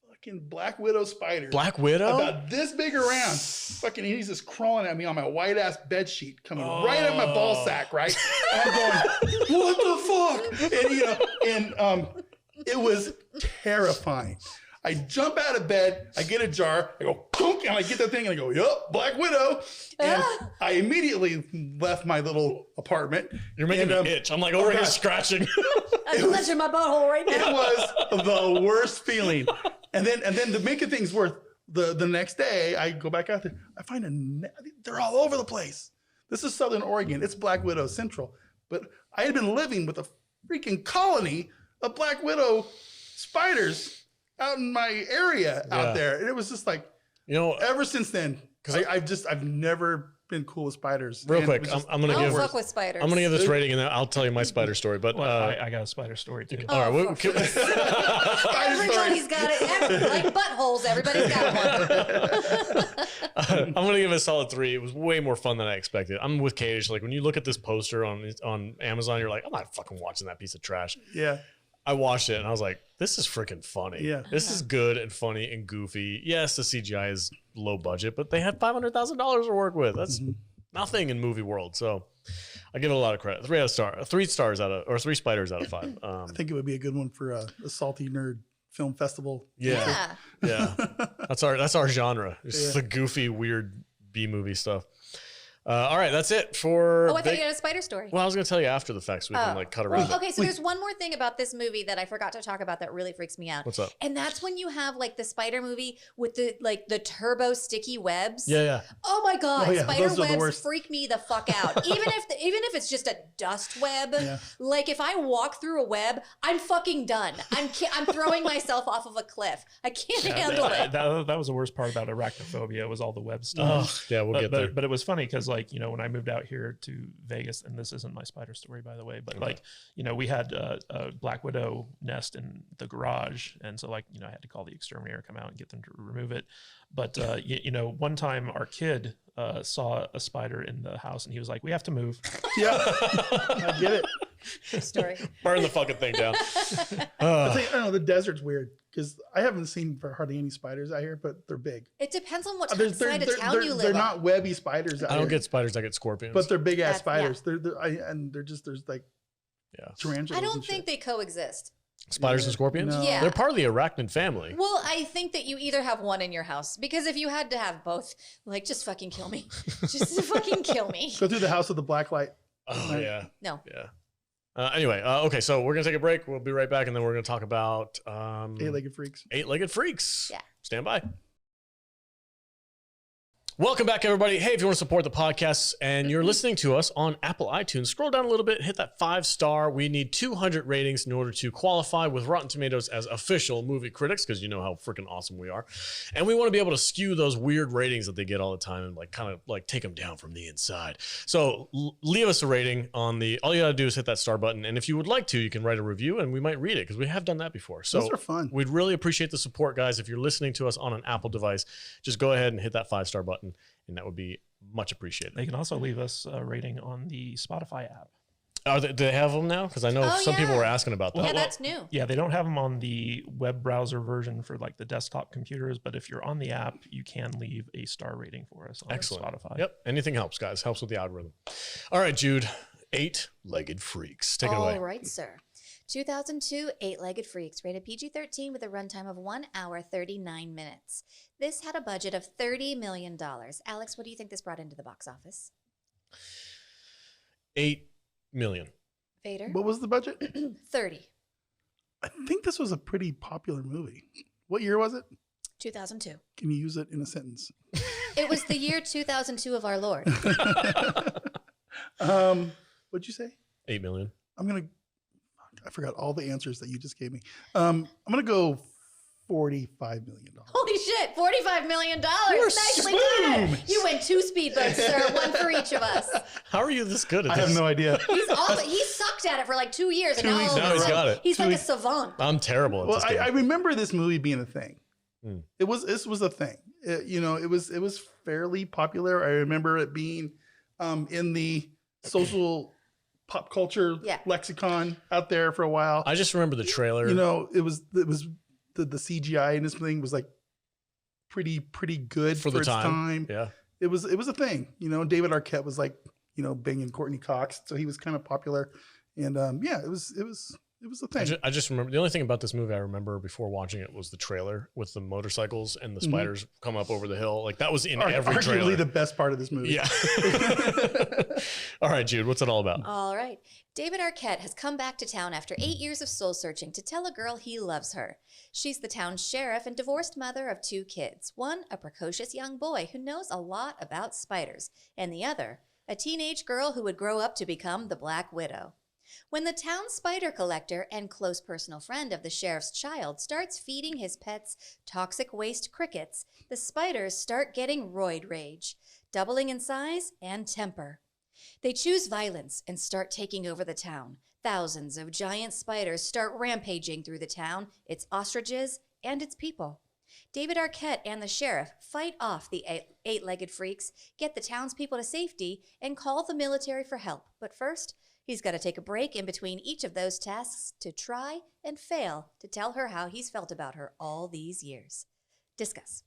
fucking Black Widow spider. Black Widow? About this big around. Fucking, he's just crawling at me on my white ass bed sheet, coming right at my ball sack, right? And I'm going, what the fuck? And it was terrifying. I jump out of bed, I get a jar, I go, "Kunk," and I get that thing, and I go, yup, Black Widow. And I immediately left my little apartment. You're making and, me itch. I'm like over here God. scratching. I'm clenching my butthole right It now. was the worst feeling. And then to make it things worse, the next day I go back out there. I find they're all over the place. This is Southern Oregon. It's Black Widow Central. But I had been living with a freaking colony of Black Widow spiders out in my area Yeah. out there. And it was just like, ever since then, I've never been cool with spiders. Real And quick, it was just- I'm gonna I don't give fuck with spiders. I'm gonna give this rating and then I'll tell you my spider story. But Well, I got a spider story too. all right, Oh, for Everybody's got it. Like buttholes, everybody's got one. I'm gonna give it a solid 3. It was way more fun than I expected. I'm with Kadish. Like when you look at this poster on Amazon, you're like, I'm not fucking watching that piece of trash. Yeah. I watched it and I was like, this is freaking funny. Yeah. This is good and funny and goofy. Yes, the CGI is low budget, but they had $500,000 to work with. That's nothing in movie world. So I give it a lot of credit. 3 spiders out of 5. I think it would be a good one for a salty nerd film festival. Yeah. Yeah. Yeah. That's our genre. It's the goofy, weird B movie stuff. All right, that's it for. Oh, I thought you had a spider story. Well, I was going to tell you after the fact so we can like cut around. Well, okay, so there's one more thing about this movie that I forgot to talk about that really freaks me out. What's up? And that's when you have like the spider movie with the turbo sticky webs. Yeah. Oh my god, Oh, yeah, spider those are the webs worst. freak me the fuck out. even if it's just a dust web, like if I walk through a web, I'm fucking done. I'm throwing myself off of a cliff. I can't handle it. That was the worst part about arachnophobia was all the web stuff. Yeah, we'll get there. But it was funny because like, you know, when I moved out here to Vegas, and this isn't my spider story, by the way, but like, you know, we had a black widow nest in the garage. And so like, you know, I had to call the exterminator, come out and get them to remove it. But, you know, one time our kid saw a spider in the house and he was like, we have to move. Yeah, I get it. True story. Burn the fucking thing down. I don't know. The desert's weird because I haven't seen hardly any spiders out here, but they're big. It depends on what There's- side of town you live They're on. not webby spiders out I here. don't get spiders, I get scorpions. But they're big ass That's- spiders. They're just there's like yeah. tarantulas. I don't and think shit. they coexist. Spiders and scorpions? No. Yeah. They're part of the arachnid family. Well, I think that you either have one in your house because if you had to have both, like, just fucking kill me. Just fucking kill me. Go through the house with the black light. Oh, yeah. No. Yeah. Anyway, okay, so we're going to take a break. We'll be right back, and then we're going to talk about Eight-legged freaks. eight-legged freaks. Yeah. Stand by. Welcome back, everybody. Hey, if you want to support the podcast and you're listening to us on Apple iTunes, scroll down a little bit, hit that 5-star. We need 200 ratings in order to qualify with Rotten Tomatoes as official movie critics, because you know how freaking awesome we are. And we want to be able to skew those weird ratings that they get all the time and like kind of like take them down from the inside. So leave us a rating on all you got to do is hit that star button. And if you would like to, you can write a review and we might read it because we have done that before. So Those are fun. We'd really appreciate the support, guys. If you're listening to us on an Apple device, just go ahead and hit that 5-star button. And that would be much appreciated. They can also leave us a rating on the Spotify app. Do they have them now? Because I know some people were asking about that. Yeah, that's new. Yeah, they don't have them on the web browser version for like the desktop computers, but if you're on the app, you can leave a star rating for us on Excellent. Spotify. Yep. Anything helps, guys. Helps with the algorithm. All right, Jude. Eight-legged freaks. Take it away. All right, sir. 2002, Eight-Legged Freaks, rated PG-13 with a runtime of 1 hour, 39 minutes. This had a budget of $30 million. Alex, what do you think this brought into the box office? 8 million. Vader? What was the budget? 30. I think this was a pretty popular movie. What year was it? 2002. Can you use it in a sentence? It was the year 2002 of our Lord. What'd you say? 8 million. I forgot all the answers that you just gave me. I'm gonna go $45 million. Holy shit, $45 million. Nicely done. You went 2 speedboats, sir, 1 for each of us. How are you this good at I this? have no idea. He sucked at it for like 2 years. And 2 weeks now Now he's got it. he's 2 like weeks. a savant. I'm terrible at Well, this game. I remember this movie being a thing. Mm. This was a thing. It was fairly popular. I remember it being in the social pop culture lexicon out there for a while. I just remember the trailer. It was the CGI in this thing was like pretty good for the its time. Yeah. It was a thing. David Arquette was like banging Courtney Cox, so he was kind of popular. And it was a thing. I just remember the only thing about this movie I remember before watching it was the trailer with the motorcycles and the spiders come up over the hill. Like that was in every Arguably trailer. the best part of this movie. Yeah. All right, Jude, what's it all about? All right. David Arquette has come back to town after 8 years of soul searching to tell a girl he loves her. She's the town's sheriff and divorced mother of 2 kids. One, a precocious young boy who knows a lot about spiders, and the other, a teenage girl who would grow up to become the Black Widow. When the town spider collector and close personal friend of the sheriff's child starts feeding his pets toxic waste crickets, the spiders start getting roid rage, doubling in size and temper. They choose violence and start taking over the town. Thousands of giant spiders start rampaging through the town, its ostriches, and its people. David Arquette and the sheriff fight off the eight-legged freaks, get the townspeople to safety, and call the military for help. But first, he's got to take a break in between each of those tasks to try and fail to tell her how he's felt about her all these years. Discuss.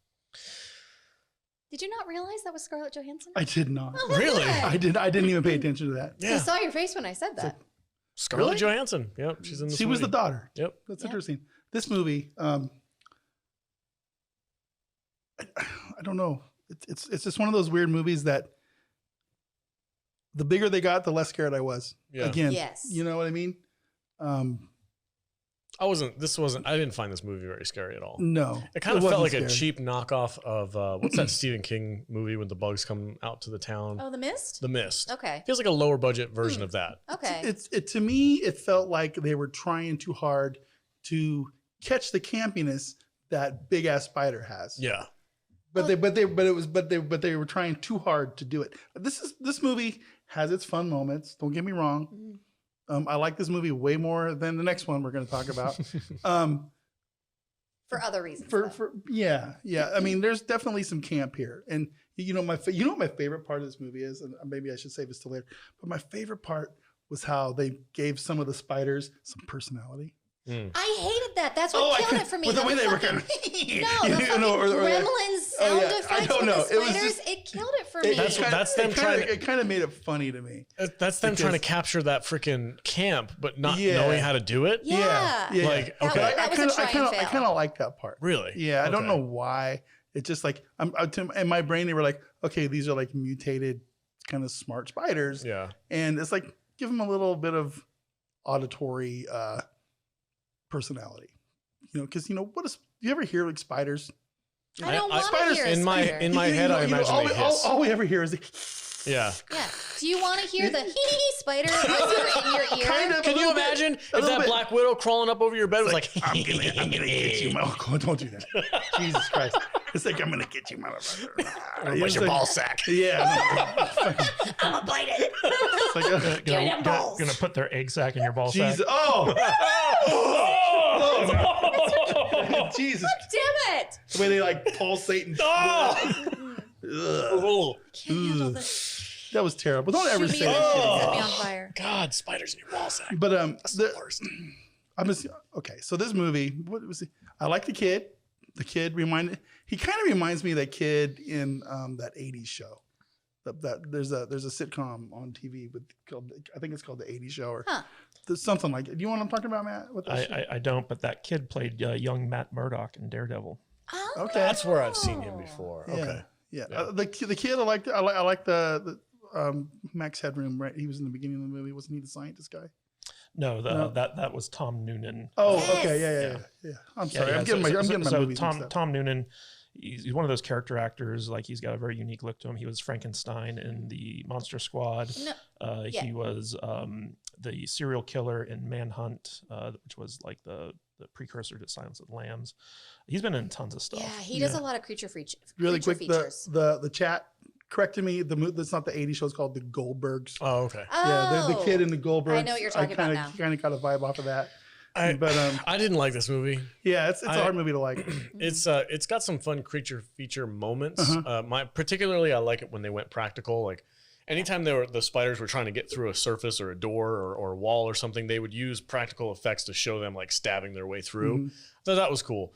Did you not realize that was Scarlett Johansson? I did not. Oh, Really? I didn't even pay attention to that. I saw your face when I said that. Scarlett Really? Johansson. Yep, she's in this She was the movie. daughter. Yep. That's Yeah. interesting. This movie, I don't know. It's just one of those weird movies that the bigger they got, the less scared I was. Yeah. Again, Yes. you know what I mean? I didn't find this movie very scary at all. No. It kind of felt wasn't like a scary. cheap knockoff of what's that Stephen King movie when the bugs come out to the town? Oh, The Mist? The Mist. Okay. Feels like a lower budget version of that. Okay. To me, it felt like they were trying too hard to catch the campiness that big ass spider has. Yeah. But they were trying too hard to do it. This movie has its fun moments. Don't get me wrong. I like this movie way more than the next one we're going to talk about. For other reasons. though. Yeah. I mean, there's definitely some camp here, and you know what my favorite part of this movie is, and maybe I should save this till later. But my favorite part was how they gave some of the spiders some personality. I hated that. That's what killed it for me. With the way they were kind of No, the fucking gremlins sound effects with the spiders, it killed it for me. That's them trying to- It kind of made it funny to me. That's them trying to capture that freaking camp, but not knowing how to to do it. Yeah. Like, That okay. was- that was a try and I fail. kind of like that part. Really? Yeah, I don't Okay. know why. It's just like in my brain they were like, okay, these are like mutated, kind of smart spiders. Yeah. And it's like give them a little bit of auditory personality, because what is? Do you ever hear like spiders? I don't want to spiders hear a in my spider. in my head, I imagine all, they hiss. all we ever hear is Yeah. Yeah. Do you want to hear the hee spider whisper in your ear? Kind of. Can you imagine if that bit. Black Widow crawling up over your bed was like, I'm gonna get you, motherfucker. Don't do that. Jesus Christ. It's like, I'm gonna get you, motherfucker. where's your ball sack? Yeah. I'm gonna bite it. It's like, Give me them balls. Gonna put their egg sack in your ball sack. Jesus. Oh, Jesus. Damn it! The way they like pulsate and Ugh. Oh, Can't handle this. That was terrible. Don't ever Shoot me say in the that. shit, set me on fire. God, spiders in your ball sack. But That's the worst. I'm just okay. So this movie, what was it? I like the kid. The kid he kind of reminds me of that kid in that '80s show. That there's a sitcom on TV called, I think it's called the '80s Show or there's something like it. Do you know what I'm talking about, Matt? What that show? I don't, but that kid played young Matt Murdock in Daredevil. Oh. Okay. That's where I've seen him before. Yeah. Okay. Yeah. Yeah. The kid I liked. I like the Max Headroom. Right, he was in the beginning of the movie. Wasn't he the scientist guy? No, No. that was Tom Noonan. Oh, Yes. okay. Yeah. I'm sorry. I'm getting my movies mixed up. Tom Noonan, he's one of those character actors. Like he's got a very unique look to him. He was Frankenstein in the Monster Squad. No. Yeah. He was the serial killer in Manhunt, which was like the precursor to Silence of the Lambs. He's been in tons of stuff. Yeah, he does a lot of creature Really quick, features. the chat corrected me. That's not the '80s show. It's called the Goldbergs. Oh, okay. Yeah, the kid in the Goldbergs. I know what you're talking about now. Kind of got a vibe off of that. I didn't like this movie. Yeah, it's a hard movie to like. It's got some fun creature feature moments. Particularly I like it when they went practical. Like anytime the spiders were trying to get through a surface or a door or a wall or something, they would use practical effects to show them like stabbing their way through. So that was cool.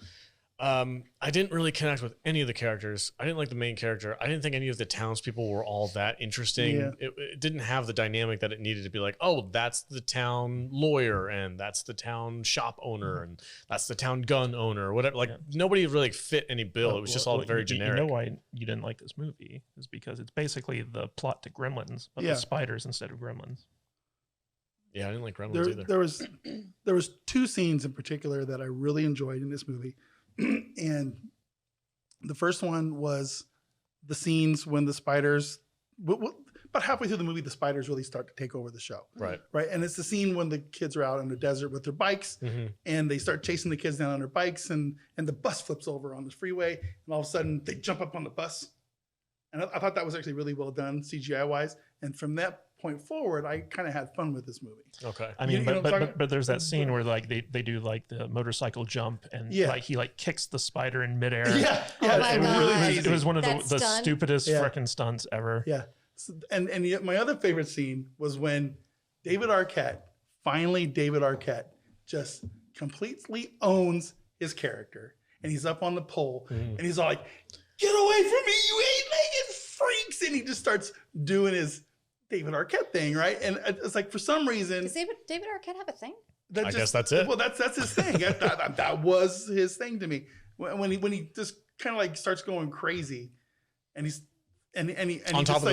I didn't really connect with any of the characters. I didn't like the main character. I didn't think any of the townspeople were all that interesting. Yeah. It didn't have the dynamic that it needed to be like, oh, that's the town lawyer and that's the town shop owner and that's the town gun owner or whatever. Like nobody really fit any bill. It was just all very generic. You know why you didn't like this movie is because it's basically the plot to Gremlins, but with spiders instead of gremlins. Yeah, I didn't like Gremlins either. There was two scenes in particular that I really enjoyed in this movie. And the first one was the scenes when the spiders, about halfway through the movie, the spiders really start to take over the show. Right. And it's the scene when the kids are out in the desert with their bikes and they start chasing the kids down on their bikes and the bus flips over on the freeway and all of a sudden they jump up on the bus. And I thought that was actually really well done CGI wise. And from that point forward, I kind of had fun with this movie. Okay. I mean, You know what I'm talking- but there's that scene where like they do like the motorcycle jump and like he like kicks the spider in midair. Yeah. Oh my it's really God. easy. It was one of That the stunt? stupidest Yeah. frickin' stunts ever. Yeah. And yet my other favorite scene was when David Arquette just completely owns his character. And he's up on the pole and he's all like, get away from me, you eight-legged freaks. And he just starts doing his David Arquette thing, right? And it's like, for some reason, Does David Arquette have a thing? that I guess that's it. Well, that's his thing. that was his thing to me. When he just kind of like starts going crazy and he's On top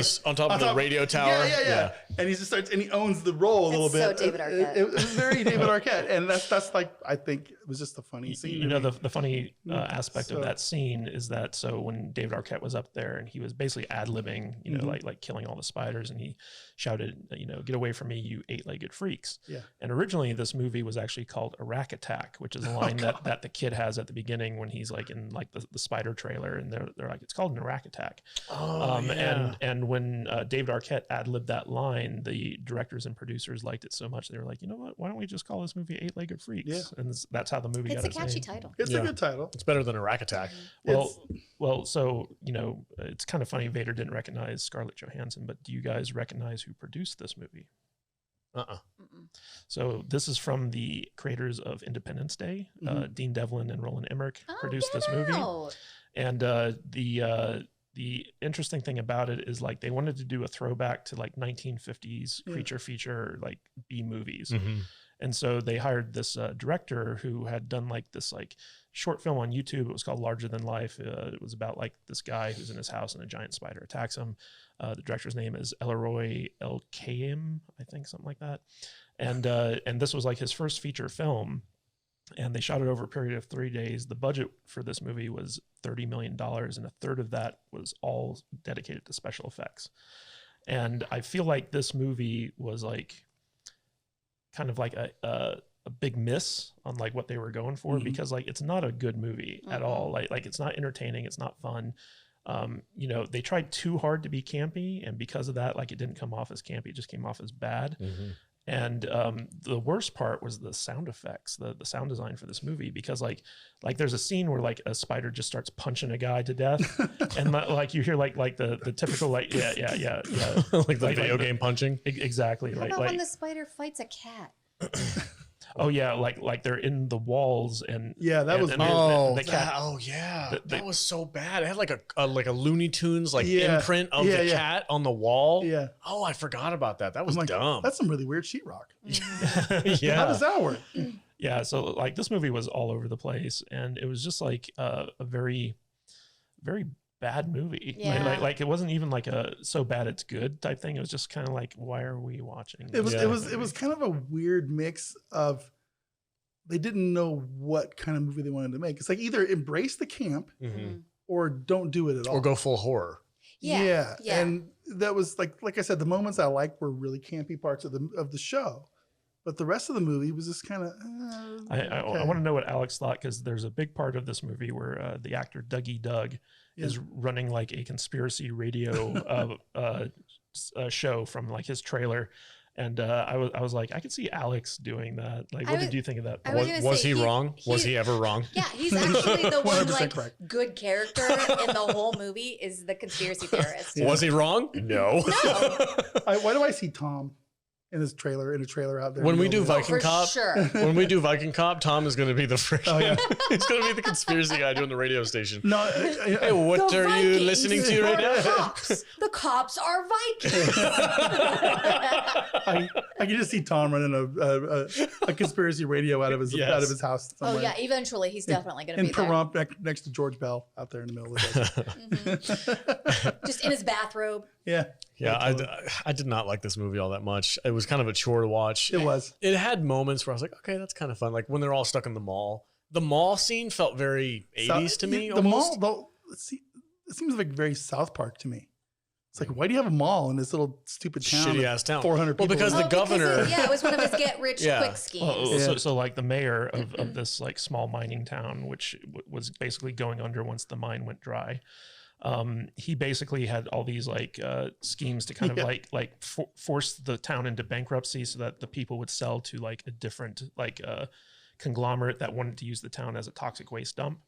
of the radio tower. Yeah. And he just starts, and he owns the role a little bit. So David Arquette. It was very David Arquette, and that's like, I think it was just a funny scene. You know, the funny aspect of that scene is that so when David Arquette was up there and he was basically ad-libbing, you know, like killing all the spiders, and he shouted, you know, "Get away from me, you 8-legged freaks!" Yeah. And originally this movie was actually called Arachnophobia, which is a line that the kid has at the beginning when he's like in like the spider trailer, and they're like, it's called an Arachnophobia. And when David Arquette ad-libbed that line, the directors and producers liked it so much they were like, you know what? Why don't we just call this movie 8-Legged Freaks? Yeah. And that's how the movie got It's a catchy name. title. It's a good title. It's better than a rack attack. Well, so you know, it's kind of funny. Vader didn't recognize Scarlett Johansson, but do you guys recognize who produced this movie? So this is from the creators of Independence Day. Dean Devlin and Roland Emmerich produced this movie, and the interesting thing about it is like they wanted to do a throwback to like 1950s creature feature like B movies. And so they hired this director who had done like this like short film on YouTube. It was called Larger Than Life. It was about like this guy who's in his house and a giant spider attacks him. The director's name is Elroy Elkayem, I think, something like that. And this was like his first feature film. And they shot it over a period of 3 days. The budget for this movie was $30 million, and a third of that was all dedicated to special effects. And I feel like this movie was like kind of like a big miss on like what they were going for, because like it's not a good movie at all. Like it's not entertaining, it's not fun. You know, they tried too hard to be campy, and because of that, like it didn't come off as campy, it just came off as bad. And the worst part was the sound effects, the sound design for this movie, because like there's a scene where like a spider just starts punching a guy to death, and like you hear like the typical like yeah like the video game punching. Exactly. How about when the spider fights a cat? Oh yeah, like they're in the walls, and that was the cat. That was so bad. It had like a Looney Tunes like imprint of the cat on the wall. Oh, I forgot about that. That was dumb. That's some really weird sheetrock. Yeah. How does that work? Yeah, so like this movie was all over the place, and it was just like a very, very bad movie. Like it wasn't even like a so bad it's good type thing. It was just kind of like, why are we watching this? It was kind of a weird mix of, they didn't know what kind of movie they wanted to make. It's like either embrace the camp or don't do it at all, or go full horror. Yeah. And that was like I said, the moments I liked were really campy parts of the show, but the rest of the movie was just kind of I want to know what Alex thought, because there's a big part of this movie where the actor Dougie Doug is running like a conspiracy radio show from like his trailer. And I was like, I could see Alex doing that. Like, what did you think of that? Was he wrong? Was he ever wrong? Yeah, he's actually the one like correct. good character in the whole movie is the conspiracy theorist. Was he wrong? No. Why do I see Tom in a trailer out there? When we do Viking Cop, when we do Viking Cop, Tom is going to be the first. He's going to be the conspiracy guy doing the radio station. No, hey, what are you listening to right now? The cops are Vikings. I can just see Tom running a conspiracy radio out of his house somewhere. Oh yeah, eventually he's definitely going to be in Pahrump next to George Bell out there in the middle of the desert. Just in his bathrobe. Yeah. I did not like this movie all that much. It was kind of a chore to watch. It was. It had moments where I was like, okay, that's kind of fun. Like when they're all stuck in the mall. The mall scene felt very 80s to me. The mall, though, it seems like very South Park to me. It's like, why do you have a mall in this little stupid town? Shitty ass town. 400 people. Well, because the governor. It was one of his get rich quick schemes. So like the mayor of this like small mining town, which was basically going under once the mine went dry. He basically had all these like schemes to kind of force the town into bankruptcy so that the people would sell to like a different like conglomerate that wanted to use the town as a toxic waste dump.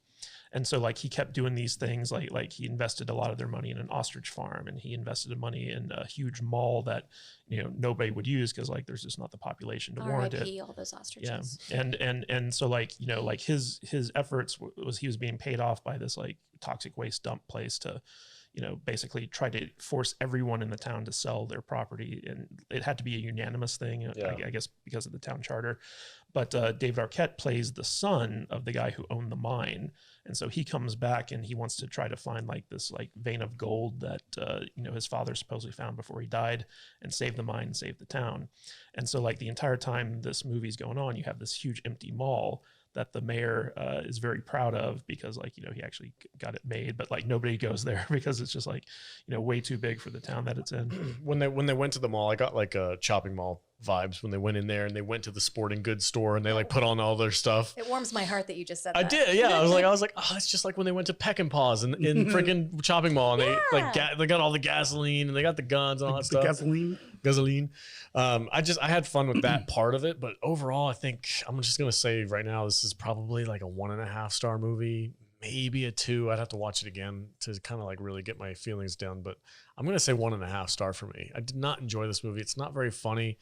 And so like he kept doing these things like he invested a lot of their money in an ostrich farm, and he invested money in a huge mall that, you know, nobody would use because like there's just not the population to warrant it. all those ostriches. Yeah. And so like, you know, like his efforts was he was being paid off by this like toxic waste dump place to, basically try to force everyone in the town to sell their property. And it had to be a unanimous thing, I guess, because of the town charter. But David Arquette plays the son of the guy who owned the mine. And so he comes back and he wants to try to find like this like vein of gold that, his father supposedly found before he died, and save the mine and save the town. And so like the entire time this movie's going on, you have this huge empty mall that the mayor is very proud of, because like, he actually got it made, but like nobody goes there because it's just like, way too big for the town that it's in. When they went to the mall, I got like a shopping mall vibes when they went in there and they went to the sporting goods store and they like put on all their stuff. It warms my heart that you just said that. I did, yeah. I was like, oh, it's just like when they went to Peck and Paws in freaking shopping mall, and they got all the gasoline and they got the guns and all that stuff. Gasoline. I had fun with that part of it, but overall, I think I'm just gonna say right now, this is probably like a 1.5 star movie, maybe a 2. I'd have to watch it again to kind of like really get my feelings down, but I'm gonna say 1.5 star for me. I did not enjoy this movie. It's not very funny.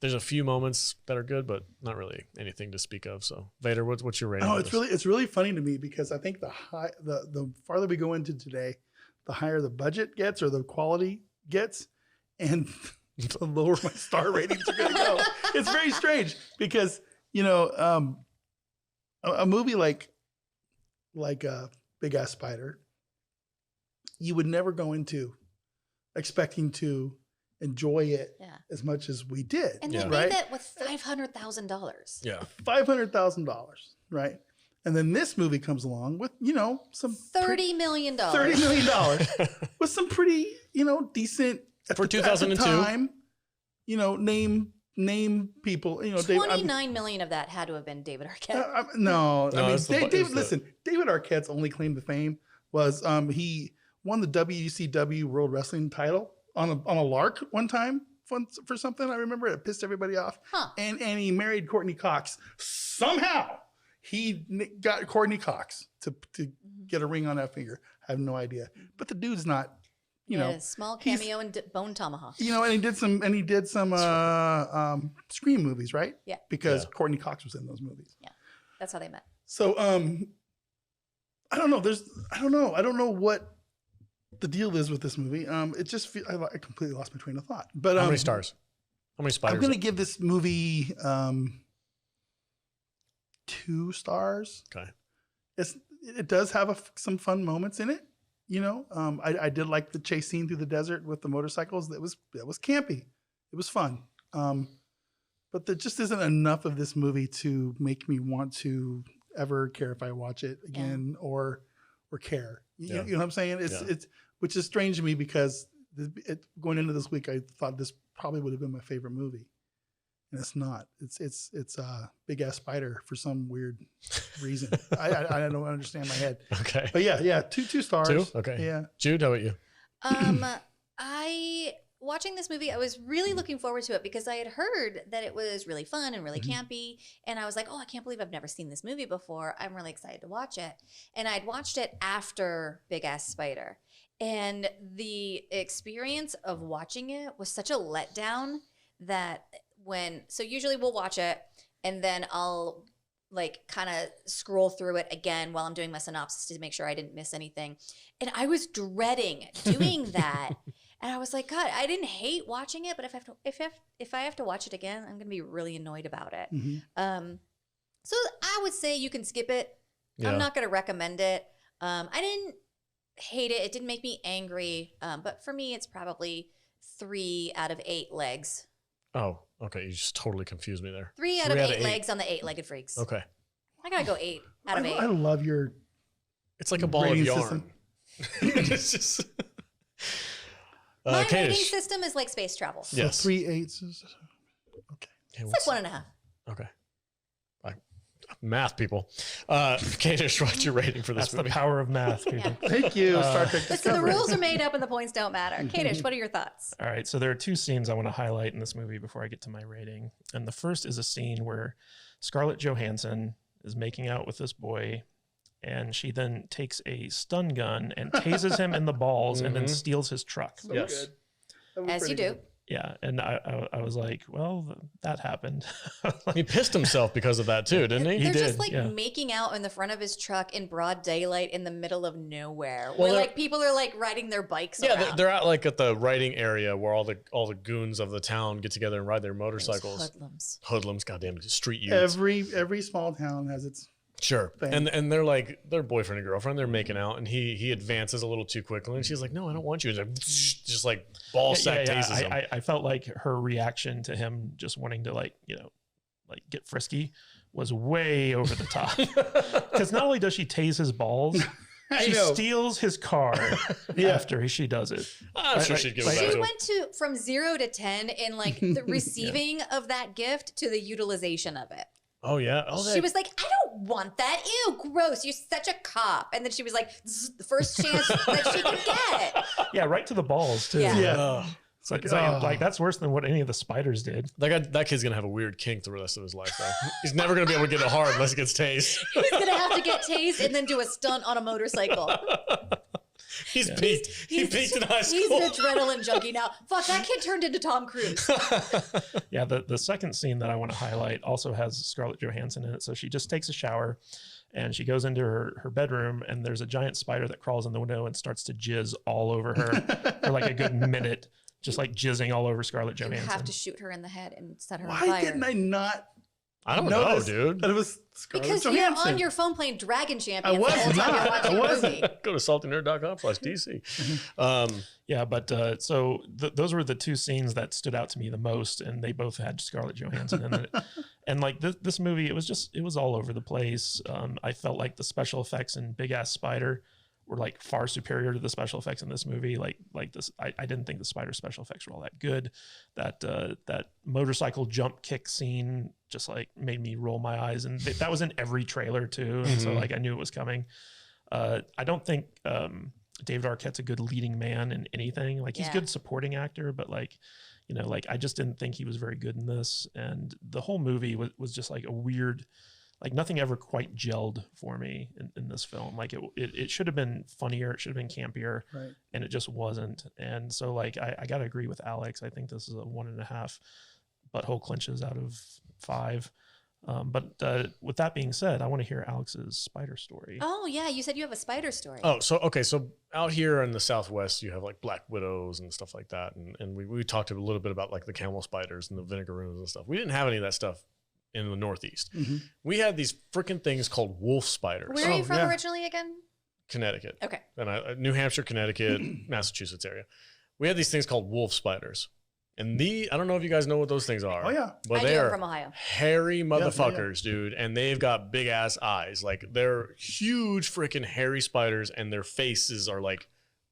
There's a few moments that are good, but not really anything to speak of. So, Vader, what's your rating? Oh, it's really funny to me, because I think the farther we go into today, the higher the budget gets or the quality gets, and the lower my star ratings are going to go. It's very strange because a movie like Big Ass Spider, you would never go into expecting to enjoy it as much as we did. And they made that with $500,000. Yeah. $500,000, right? And then this movie comes along with, some $30 million. $30 million with some pretty, decent for 2002 time, name people, $29 million of that had to have been David Arquette. David Arquette's only claim to fame was he won the WCW World Wrestling title on a lark one time for something. I remember it pissed everybody off. And he married Courtney Cox. Somehow he got Courtney Cox to get a ring on that finger. I have no idea. But the dude's not, small cameo in Bone Tomahawk. And he did some Scream movies, right? Yeah. Because Courtney Cox was in those movies. Yeah. That's how they met. So I don't know. I don't know what the deal is with this movie. It just I completely lost my train of thought. But how many stars? How many spiders? I'm going to give this movie 2 stars. Okay. It does have some fun moments in it. I did like the chase scene through the desert with the motorcycles. That was campy. It was fun. But there just isn't enough of this movie to make me want to ever care if I watch it again or care. You know what I'm saying? It's which is strange to me, because going into this week, I thought this probably would have been my favorite movie, and it's not. It's Big Ass Spider for some weird reason. I don't understand my head. Okay, but yeah, two stars. 2? Okay, yeah. Jude, how about you? Watching this movie, I was really looking forward to it because I had heard that it was really fun and really campy. And I was like, oh, I can't believe I've never seen this movie before. I'm really excited to watch it. And I'd watched it after Big Ass Spider. And the experience of watching it was such a letdown that so usually we'll watch it and then I'll like kind of scroll through it again while I'm doing my synopsis to make sure I didn't miss anything. And I was dreading doing that. And I was like, God, I didn't hate watching it, but if I have to watch it again, I'm going to be really annoyed about it. So I would say you can skip it. Yeah. I'm not going to recommend it. I didn't hate it. It didn't make me angry. But for me, it's probably 3 out of 8 legs. Oh, okay. You just totally confused me there. 3 out of 8 legs on the 8-legged freaks. Okay. I got to go 8 out of 8. I love your. It's like a ball of yarn. It's just. My rating system is like space travel. So yes. 3 8s. Okay. It's like 1.5. Okay. Math people. Kadish, what's your rating for this movie? That's the power of math, people. Thank you, Star Trek Discovery. Listen, the rules are made up and the points don't matter. Kadish, what are your thoughts? All right. So there are 2 scenes I want to highlight in this movie before I get to my rating. And the first is a scene where Scarlett Johansson is making out with this boy, and she then takes a stun gun and tases him in the balls and then steals his truck. So yes. As you do. Yeah, and I was like, well, that happened. He pissed himself because of that too, didn't he? They're did, just like yeah. making out in the front of his truck in broad daylight in the middle of nowhere, Well, where they're- like people are like riding their bikes Yeah, around. they're at like at the riding area where all the goons of the town get together and ride their Those motorcycles. hoodlums. Goddamn street youths. Every small town has its. Sure. thing. And they're like their boyfriend and girlfriend, they're making out and he advances a little too quickly and she's like, "No, I don't want you." He's like, just like ball sack tases him. I felt like her reaction to him just wanting to like get frisky was way over the top. Because not only does she tase his balls, she steals his car after she does it. I'm sure she'd give it back She to him. went from 0 to 10 in like the receiving of that gift to the utilization of it. Oh yeah. Oh, She was like, "I don't want that. Ew, gross. You're such a cop." And then she was like, the first chance that she could get. Yeah, right to the balls too. Yeah. Yeah. It's like that's worse than what any of the spiders did. that kid's gonna have a weird kink the rest of his life though. He's never gonna be able to get it hard unless he gets tased. He's going to have to get tased and then do a stunt on a motorcycle. He's peaked. He peaked in high He's school. an adrenaline junkie now. Fuck, that kid turned into Tom Cruise. Yeah, the second scene that I want to highlight also has Scarlett Johansson in it. So she just takes a shower and she goes into her bedroom and there's a giant spider that crawls in the window and starts to jizz all over her for like a good minute, just like jizzing all over Scarlett You Johansson. have to shoot her in the head and set her on Why fire. didn't I not I don't know, notice dude. that it was Scarlett Because Johansson? you're on your phone playing Dragon Champions I was the whole time not. you're watching I a wasn't. movie. Go to saltynerd.com/DC. Yeah, but so those were the two scenes that stood out to me the most, and they both had Scarlett Johansson in it. And like this movie, it was all over the place. I felt like the special effects in Big Ass Spider were like far superior to the special effects in this movie. Like this, I didn't think the spider special effects were all that good. That motorcycle jump kick scene just like made me roll my eyes, and that was in every trailer too. And so like I knew it was coming. I don't think David Arquette's a good leading man in anything. Like he's a good supporting actor, but like, like I just didn't think he was very good in this. And the whole movie was just like a weird, like nothing ever quite gelled for me in this film. Like it should have been funnier. It should have been campier, Right. and it just wasn't. And so like, I got to agree with Alex. I think this is a 1.5 butthole clinches out of 5. But with that being said, I want to hear Alex's spider story. Oh, yeah. You said you have a spider story. Oh, so out here in the Southwest, you have like black widows and stuff like that, and we talked a little bit about like the camel spiders and the vinegaroons and stuff. We didn't have any of that stuff in the Northeast. Mm-hmm. We had these freaking things called wolf spiders. Where are you from yeah. originally again? Connecticut, Okay. and New Hampshire, Connecticut, Massachusetts area. We had these things called wolf spiders, and I don't know if you guys know what those things are. Oh yeah. but I they do. I'm are from Ohio. hairy motherfuckers, dude, and they've got big ass eyes. Like they're huge freaking hairy spiders, and their faces are like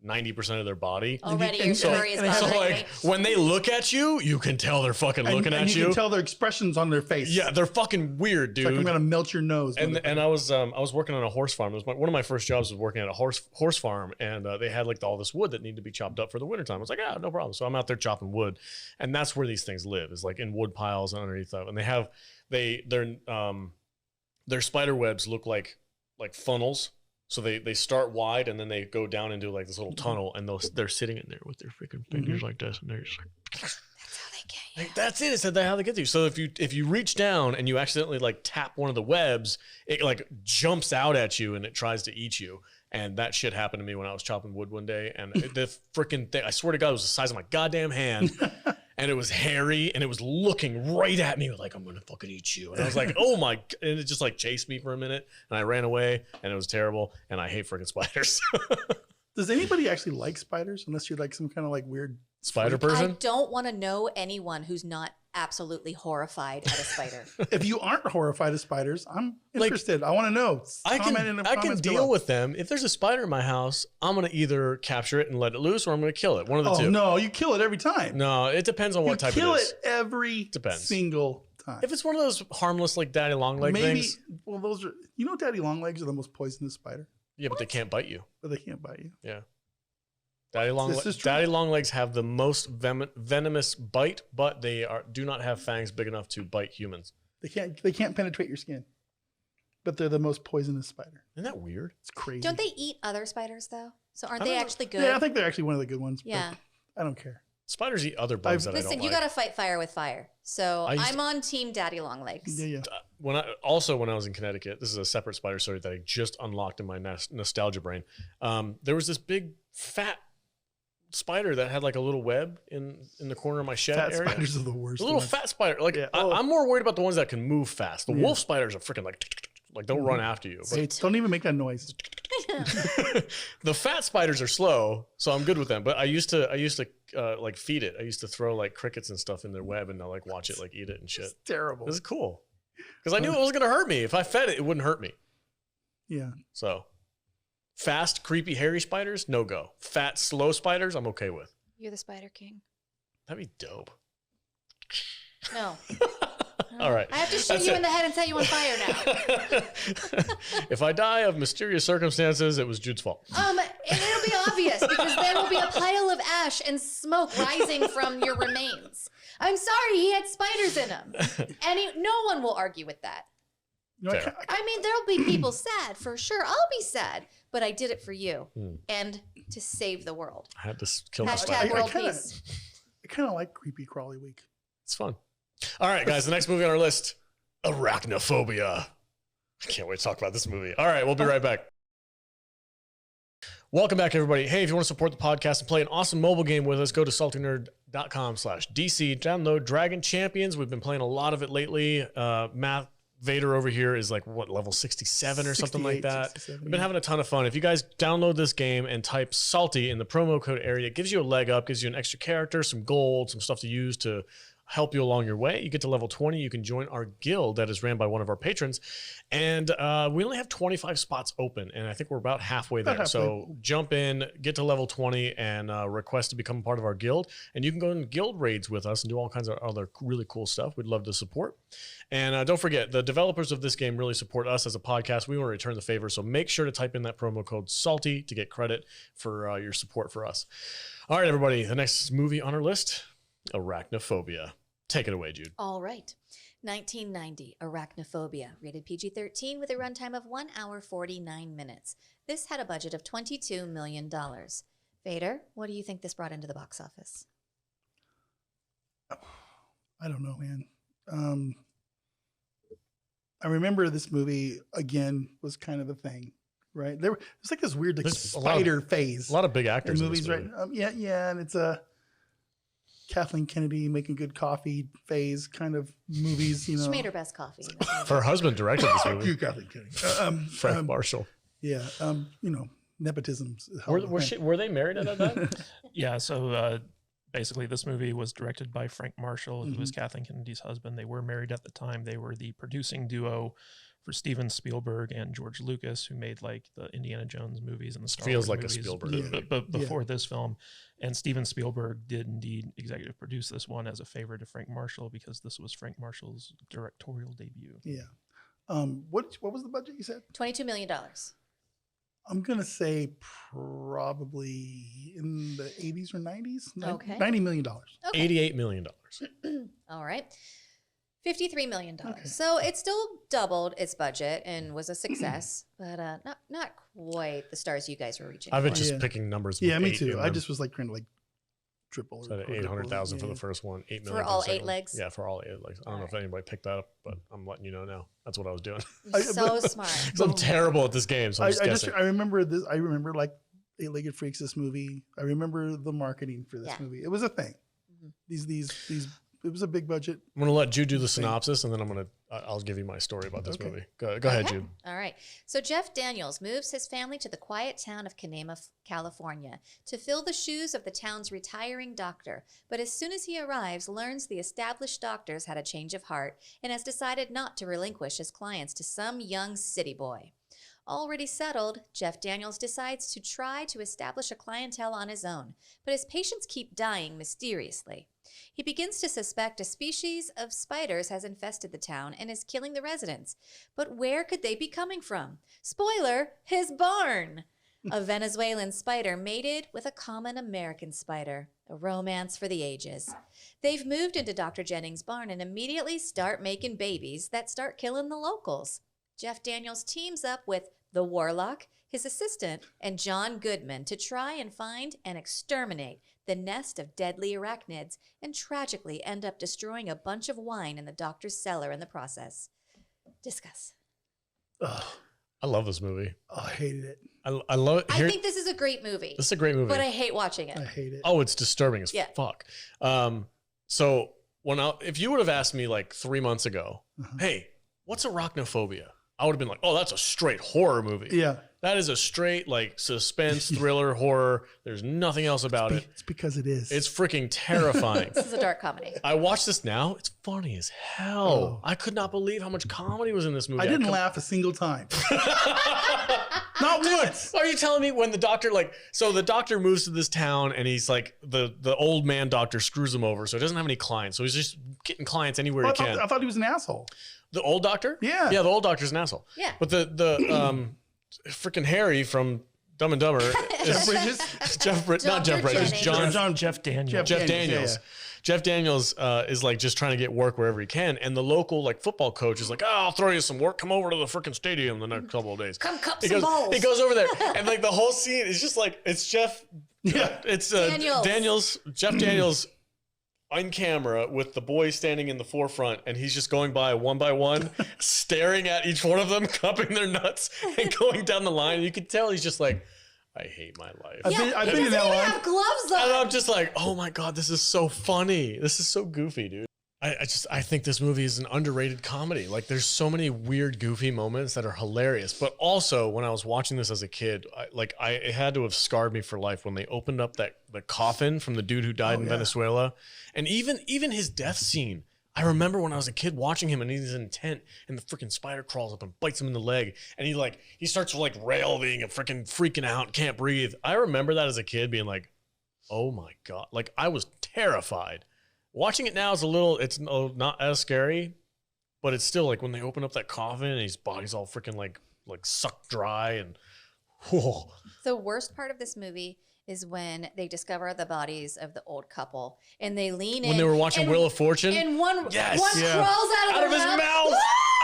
90% of their body. Already, and your so- story is and So bothering like me. when they look at you, you can tell they're fucking looking and at you can tell their expressions on their face. Yeah, they're fucking weird, dude. It's like I'm gonna melt your nose. and motherfucker. I was working on a horse farm. It was one of my first jobs was working at a horse farm, and they had like all this wood that needed to be chopped up for the wintertime. I was like, no problem. So I'm out there chopping wood, and that's where these things live, is like in wood piles and underneath them. And they have their spider webs look like funnels. So they start wide and then they go down into like this little tunnel, and they're sitting in there with their freaking fingers like this, and they're just like. That's how they get you. Like, that's it. It said that how they get to you. So if you reach down and you accidentally like tap one of the webs, it like jumps out at you and it tries to eat you. And that shit happened to me when I was chopping wood one day. And the freaking thing, I swear to God, it was the size of my goddamn hand. And it was hairy and it was looking right at me like, I'm going to fucking eat you. And I was like, oh my, and it just like chased me for a minute. And I ran away and it was terrible. And I hate freaking spiders. Does anybody actually like spiders? Unless you're like some kind of like weird Spider I person? don't want to know anyone who's not absolutely horrified at a spider. If you aren't horrified of spiders, I'm Like, interested. I want to know. I Comment in the can comments deal below. with them. If there's a spider in my house, I'm going to either capture it and let it loose, or I'm going to kill it. One of the Oh two. no, you kill it every time. No, it depends on you what type kill it is. it every Depends. single time. If it's one of those harmless like daddy long leg Maybe. things, Well, those are. You know, daddy long legs are the most poisonous spider, yeah, but they can't bite you. but they can't bite you. Yeah. This is true. Daddy long legs have the most venomous bite, but they do not have fangs big enough to bite humans. They can't penetrate your skin, but they're the most poisonous spider. Isn't that weird? It's crazy. Don't they eat other spiders though? So aren't I they don't know. actually good? Yeah, I think they're actually one of the good ones. but Yeah. I don't care. Spiders eat other bugs that I Listen, don't you like. got to fight fire with fire. So I I'm on team daddy long legs. Yeah. When I was in Connecticut, this is a separate spider story that I just unlocked in my nostalgia brain. There was this big fat spider that had like a little web in the corner of my shed Fat area. spiders are the worst. A little ones. fat spider. Like Yeah. Oh. I'm more worried about the ones that can move fast. The wolf spiders are freaking like they'll run after you. But Hey, don't even make that noise. the fat spiders are slow, so I'm good with them. But I used to like feed it. I used to throw like crickets and stuff in their web, and they'll like watch it like eat it and shit. It's terrible. This is cool because I knew it was gonna hurt me. If I fed it, it wouldn't hurt me. Yeah. So fast, creepy, hairy spiders, no go. Fat, slow spiders, I'm okay with. You're the Spider King. That'd be dope. No. All right. I have to shoot That's you it. in the head and set you on fire now. If I die of mysterious circumstances, it was Jude's fault. And it'll be obvious because there will be a pile of ash and smoke rising from your remains. I'm sorry, he had spiders in him. And no one will argue with that. You know, Fair. I mean, there'll be people sad for sure. I'll be sad, but I did it for you and to save the world. I had to kill the Hashtag spider. world kinda- peace. I kind of like creepy crawly week. It's fun. All right, guys, the next movie on our list, Arachnophobia. I can't wait to talk about this movie. All right, we'll be right back. Welcome back, everybody. Hey, if you want to support the podcast and play an awesome mobile game with us, go to saltynerd.com/DC. Download Dragon Champions. We've been playing a lot of it lately. Matt Vader over here is like, what, level 67 or something like 68, that. 67, We've been having a ton of fun. If you guys download this game and type Salty in the promo code area, it gives you a leg up, gives you an extra character, some gold, some stuff to use to help you along your way. You get to level 20, you can join our guild that is ran by one of our patrons. And we only have 25 spots open, and I think we're about halfway there. So jump in, get to level 20, and request to become part of our guild. And you can go in guild raids with us and do all kinds of other really cool stuff. We'd love to support. And don't forget, the developers of this game really support us as a podcast. We want to return the favor, so make sure to type in that promo code SALTY to get credit for your support for us. All right, everybody, the next movie on our list, Arachnophobia. Take it away, Jude. All right. 1990, Arachnophobia, rated PG-13 with a runtime of 1 hour 49 minutes. This had a budget of $22 million. Vader, what do you think this brought into the box office? I don't know, man. I remember this movie again was kind of a thing, right? There's like this weird like There's spider phase. A lot of big in actors in movies, this movie. right? Yeah, and it's a Kathleen Kennedy making good coffee phase kind of movies, you know. She made her best coffee. Her husband directed this You movie, Kathleen Kennedy. Frank Marshall. Yeah, you know, nepotism. is a hell of a thing. Were they married at that time? Yeah, so basically this movie was directed by Frank Marshall, who was Kathleen Kennedy's husband. They were married at the time. They were the producing duo for Steven Spielberg and George Lucas, who made like the Indiana Jones movies and the Star Feels Wars like a movies. Spielberg Yeah. movie. But before this film, and Steven Spielberg did indeed executive produce this one as a favor to Frank Marshall because this was Frank Marshall's directorial debut. Yeah. What was the budget you said? $22 million. I'm gonna say probably in the 80s or 90s. Okay. $90 million. Okay. $88 million. All right. $53 million. Okay. So it still doubled its budget and was a success, but not quite the stars you guys were reaching I've been for. just Yeah. picking numbers. Yeah, with me 8 too. in I them. just was like trying to like triple. So I had 800,000 for the first one, 8 million For all the second 8 one. legs? Yeah, for all 8 legs. I don't know if anybody picked that up, but I'm letting you know now. That's what I was doing. So smart. 'Cause I'm terrible at this game, so I'm just guessing. I remember this. I remember like Eight-Legged Freaks. This movie. I remember the marketing for this Yeah. movie. It was a thing. Mhm. These. It was a big budget. I'm gonna let Jude do the synopsis, and then I'll give you my story about this Okay. movie. Go ahead, Okay. Jude. All right. So Jeff Daniels moves his family to the quiet town of Kanema, California, to fill the shoes of the town's retiring doctor. But as soon as he arrives, learns the established doctor's had a change of heart and has decided not to relinquish his clients to some young city boy. Already settled, Jeff Daniels decides to try to establish a clientele on his own, but his patients keep dying mysteriously. He begins to suspect a species of spiders has infested the town and is killing the residents. But where could they be coming from? Spoiler, his barn! A Venezuelan spider mated with a common American spider. A romance for the ages. They've moved into Dr. Jennings' barn and immediately start making babies that start killing the locals. Jeff Daniels teams up with the Warlock, his assistant, and John Goodman to try and find and exterminate the nest of deadly arachnids and tragically end up destroying a bunch of wine in the doctor's cellar in the process. Discuss. Ugh. I love this movie. Oh, I hated it. I love it. I think this is a great movie. This is a great movie. But I hate watching it. I hate it. Oh, it's disturbing as Yeah. fuck. So if you would have asked me like 3 months ago, hey, what's arachnophobia? I would have been like, oh, that's a straight horror movie. Yeah. That is a straight like suspense thriller horror. There's nothing else about it. It's because it is. It's freaking terrifying. This is a dark comedy. I watched this now. It's funny as hell. Oh. I could not believe how much comedy was in this movie. I didn't laugh a single time. Not once. Are you telling me when the doctor so the doctor moves to this town and he's like the old man doctor screws him over, so he doesn't have any clients, so he's just getting clients anywhere he can. I thought he was an asshole. The old doctor? Yeah. Yeah, the old doctor's an asshole. Yeah. But the freaking Harry from Dumb and Dumber Jeff Bridges. Not Jeff Bridges. Jennings. Jeff Daniels. Jeff Daniels. Yeah. Jeff Daniels is like just trying to get work wherever he can, and the local like football coach is like, "Oh, I'll throw you some work. Come over to the freaking stadium the next couple of days. Come cup He some goes, balls. he goes over there, and like the whole scene is just like it's Jeff. Yeah. It's Jeff Daniels on camera with the boys standing in the forefront, and he's just going by one, staring at each one of them, cupping their nuts, and going down the line. And you can tell he's just like, I hate my life. I've Yeah, been he in doesn't that even line. have gloves on. And I'm just like, oh my God, this is so funny. This is so goofy, dude. I think this movie is an underrated comedy. Like there's so many weird, goofy moments that are hilarious. But also when I was watching this as a kid, it had to have scarred me for life when they opened up the coffin from the dude who died in Venezuela. And even his death scene. I remember when I was a kid watching him and he's in a tent and the freaking spider crawls up and bites him in the leg. And he starts like railing and freaking out and can't breathe. I remember that as a kid being like, oh my God. Like I was terrified. Watching it now is it's not as scary, but it's still like when they open up that coffin and his body's all freaking like sucked dry and whoa. The worst part of this movie is when they discover the bodies of the old couple and they lean in. When they were watching and, Wheel of Fortune. And one Yes. crawls Out of his mouth.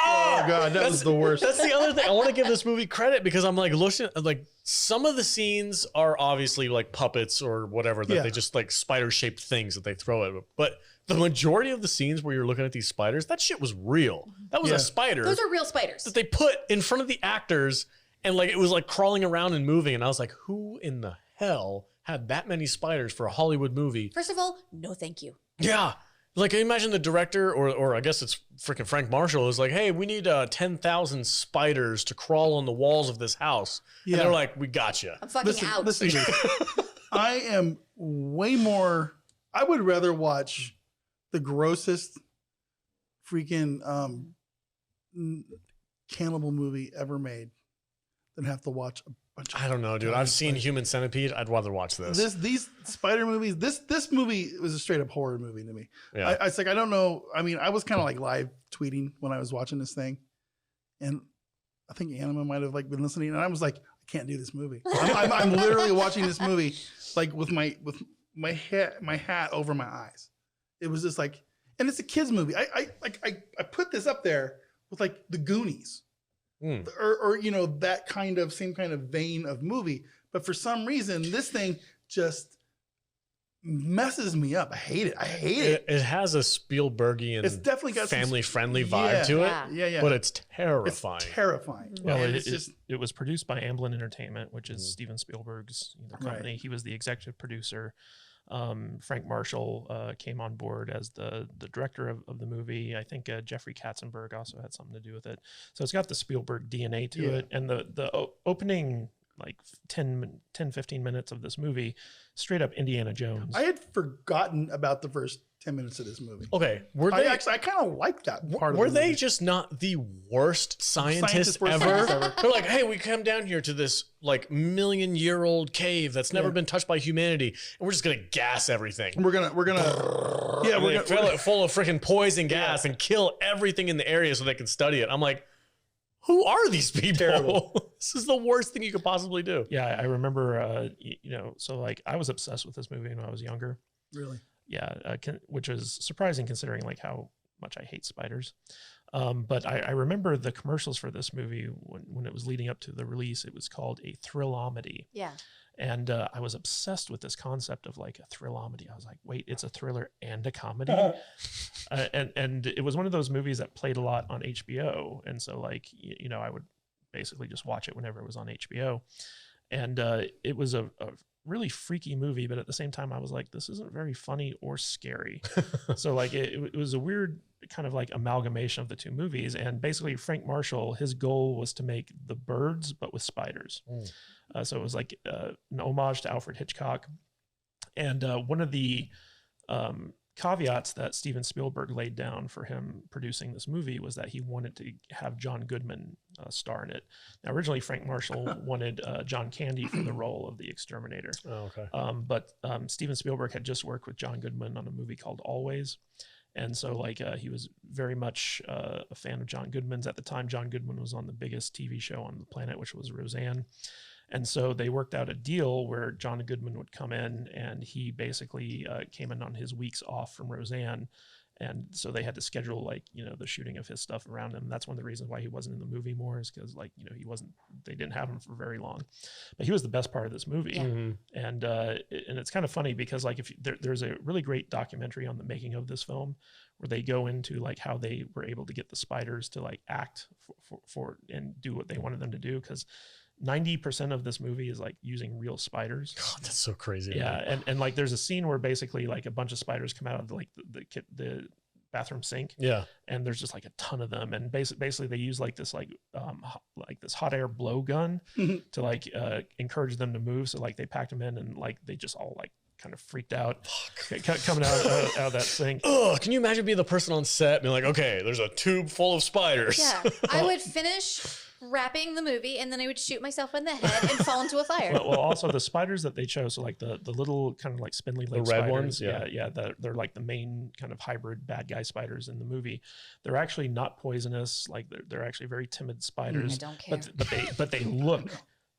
Oh God, that was the worst. That's the other thing. I want to give this movie credit because I'm like looking like some of the scenes are obviously like puppets or whatever that they just like spider shaped things that they throw at. But the majority of the scenes where you're looking at these spiders, that shit was real. That was a spider Those are real spiders. that they put in front of the actors and like it was like crawling around and moving. And I was like, who in the hell had that many spiders for a Hollywood movie? First of all, no thank you. Yeah. Like, can you imagine the director, or I guess it's freaking Frank Marshall, is like, hey, we need 10,000 spiders to crawl on the walls of this house. Yeah. And they're like, we got you. I'm fucking out. Listen to this. I am way more. I would rather watch the grossest freaking cannibal movie ever made than have to watch a bunch of. I don't know, dude. I've seen Human Centipede. I'd rather watch this. These spider movies. This movie was a straight up horror movie to me. Yeah. It's like I don't know. I mean, I was kind of like live tweeting when I was watching this thing, and I think Anima might have like been listening, and I was like, I can't do this movie. I'm literally watching this movie like with my hat over my eyes. It was just like, and it's a kids movie. I put this up there with like the Goonies. Or you know, that kind of same kind of vein of movie, but for some reason this thing just messes me up. I hate it. It has a Spielbergian, It's definitely got some family-friendly vibe to it. Yeah. But it's It's terrifying. terrifying. Well, And it was produced by Amblin Entertainment, which is Steven Spielberg's company. Right. He was the executive producer. Frank Marshall came on board as the director of the movie. I think Jeffrey Katzenberg also had something to do with it. So it's got the Spielberg DNA to it. And the opening like 10, 15 minutes of this movie, straight up Indiana Jones. I had forgotten about the first 10 minutes of this movie. Okay, I kind of like that part of Were the they movie. just not the worst scientists worst ever? scientists ever. They're like, hey, we come down here to this like million-year-old cave that's never been touched by humanity, and we're just gonna gas everything. We're gonna Fill it full of freaking poison gas and kill everything in the area so they can study it. I'm like, who are these people? Terrible. This is the worst thing you could possibly do. Yeah, I remember, so like I was obsessed with this movie when I was younger. Really? Yeah, which is surprising considering like how much I hate spiders. But I remember the commercials for this movie when it was leading up to the release. It was called a thrillamedy. Yeah. And I was obsessed with this concept of like a thrillamedy. I was like, wait, it's a thriller and a comedy. And it was one of those movies that played a lot on HBO. And so like, you know, I would basically just watch it whenever it was on HBO. And it was a really freaky movie, but at the same time, I was like, this isn't very funny or scary. So like, it was a weird kind of like amalgamation of the two movies. And basically Frank Marshall, his goal was to make The Birds, but with spiders. So it was like an homage to Alfred Hitchcock. And one of the caveats that Steven Spielberg laid down for him producing this movie was that he wanted to have John Goodman star in it. Now, originally, Frank Marshall wanted John Candy for the role of the exterminator. Oh, okay. But Steven Spielberg had just worked with John Goodman on a movie called Always. And so like he was very much a fan of John Goodman's. At the time, John Goodman was on the biggest TV show on the planet, which was Roseanne. And so they worked out a deal where John Goodman would come in, and he basically came in on his weeks off from Roseanne. And so they had to schedule like, you know, the shooting of his stuff around him. That's one of the reasons why he wasn't in the movie more, is because like, you know, they didn't have him for very long, but he was the best part of this movie. Yeah. And it's kind of funny because like there's a really great documentary on the making of this film where they go into like how they were able to get the spiders to like act for and do what they wanted them to do. Cause 90% of this movie is like using real spiders. God, that's so crazy. Yeah. And like, there's a scene where basically like a bunch of spiders come out of like the bathroom sink. Yeah. And there's just like a ton of them. And basically they use like this, like this hot air blow gun to like encourage them to move. So like they packed them in and like, they just all like kind of freaked out coming out of that sink. Oh, can you imagine being the person on set being like, okay, there's a tube full of spiders. Yeah. I would finish wrapping the movie and then I would shoot myself in the head and fall into a fire. Well, also the spiders that they chose, so like the little kind of like spindly leg The red spiders, ones? yeah, they're like the main kind of hybrid bad guy spiders in the movie. They're actually not poisonous. Like they're actually very timid spiders. I don't care. But they look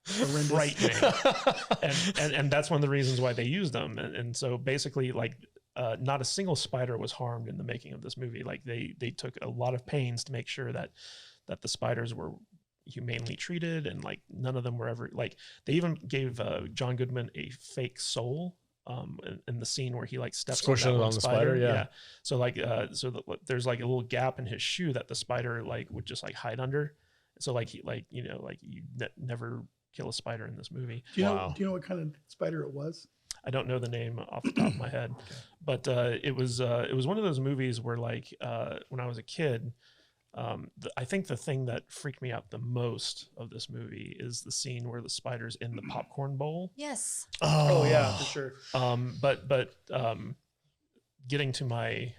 frightening. and that's one of the reasons why they used them. And so basically like not a single spider was harmed in the making of this movie. Like they took a lot of pains to make sure that the spiders were humanely treated, and like none of them were ever like, they even gave John Goodman a fake soul in the scene where he like steps Squishing it on the spider. Yeah. So like there's like a little gap in his shoe that the spider like would just like hide under. So like he like, you know, like you never kill a spider in this movie. Do you know what kind of spider it was? I don't know the name off the top of my head, but it was one of those movies where like when I was a kid, I think the thing that freaked me out the most of this movie is the scene where the spider's in the popcorn bowl. Yes. Oh yeah, for sure. But getting to my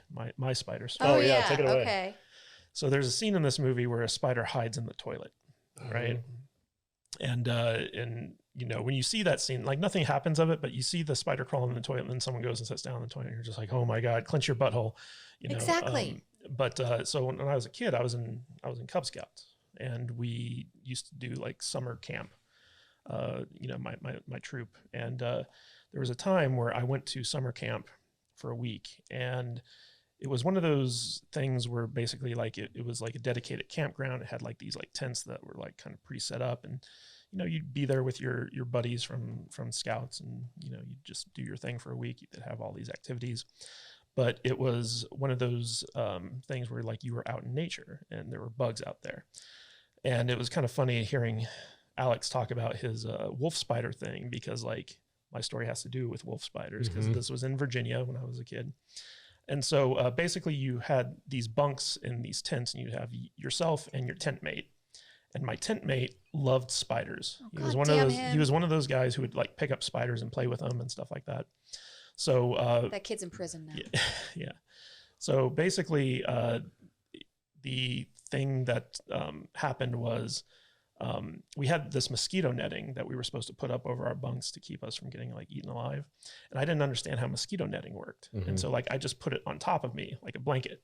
spider story. Oh, yeah, take it away. Okay. So there's a scene in this movie where a spider hides in the toilet, right? And you know, when you see that scene, like nothing happens of it, but you see the spider crawling in the toilet, and then someone goes and sits down in the toilet, and you're just like, oh my God, clench your butthole. You know? Exactly. So when I was a kid, I was in Cub Scouts, and we used to do like summer camp, you know, my troop. And there was a time where I went to summer camp for a week, and it was one of those things where basically like it was like a dedicated campground. It had like these like tents that were like kind of pre-set up, and you know, you'd be there with your buddies from Scouts, and you know, you'd just do your thing for a week. You'd have all these activities. But it was one of those things where like you were out in nature and there were bugs out there. And it was kind of funny hearing Alex talk about his wolf spider thing, because like my story has to do with wolf spiders, because this was in Virginia when I was a kid. And so basically you had these bunks in these tents, and you'd have yourself and your tent mate. And my tent mate loved spiders. Oh, he was one of those guys who would like pick up spiders and play with them and stuff like that. So that kid's in prison now. Yeah. So basically, the thing that happened was we had this mosquito netting that we were supposed to put up over our bunks to keep us from getting like eaten alive. And I didn't understand how mosquito netting worked. And so like I just put it on top of me like a blanket.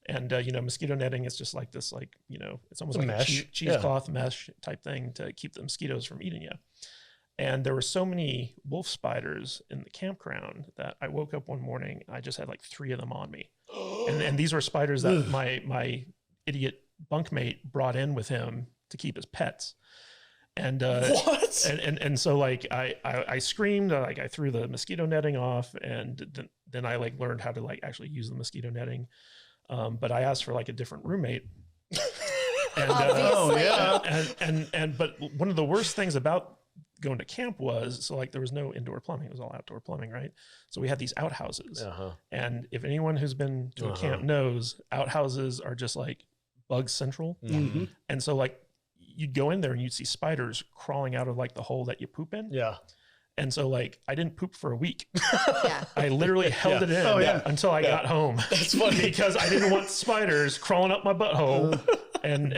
And you know, mosquito netting is just like this, like, you know, it's almost like mesh. a cheesecloth mesh type thing to keep the mosquitoes from eating you. And there were so many wolf spiders in the campground that I woke up one morning, I just had like 3 of them on me. And these were spiders that my idiot bunkmate brought in with him to keep his pets. And What? And so like I screamed, like I threw the mosquito netting off, and then I like learned how to like actually use the mosquito netting. But I asked for like a different roommate. And, Obviously. but one of the worst things about going to camp was, so like there was no indoor plumbing, it was all outdoor plumbing, right? So we had these outhouses. And if anyone who's been to a camp knows, outhouses are just like bug central. And so like you'd go in there and you'd see spiders crawling out of like the hole that you poop in. Yeah. And so like I didn't poop for a week. Yeah. I literally held it in until I got home. That's funny. Because I didn't want spiders crawling up my butthole and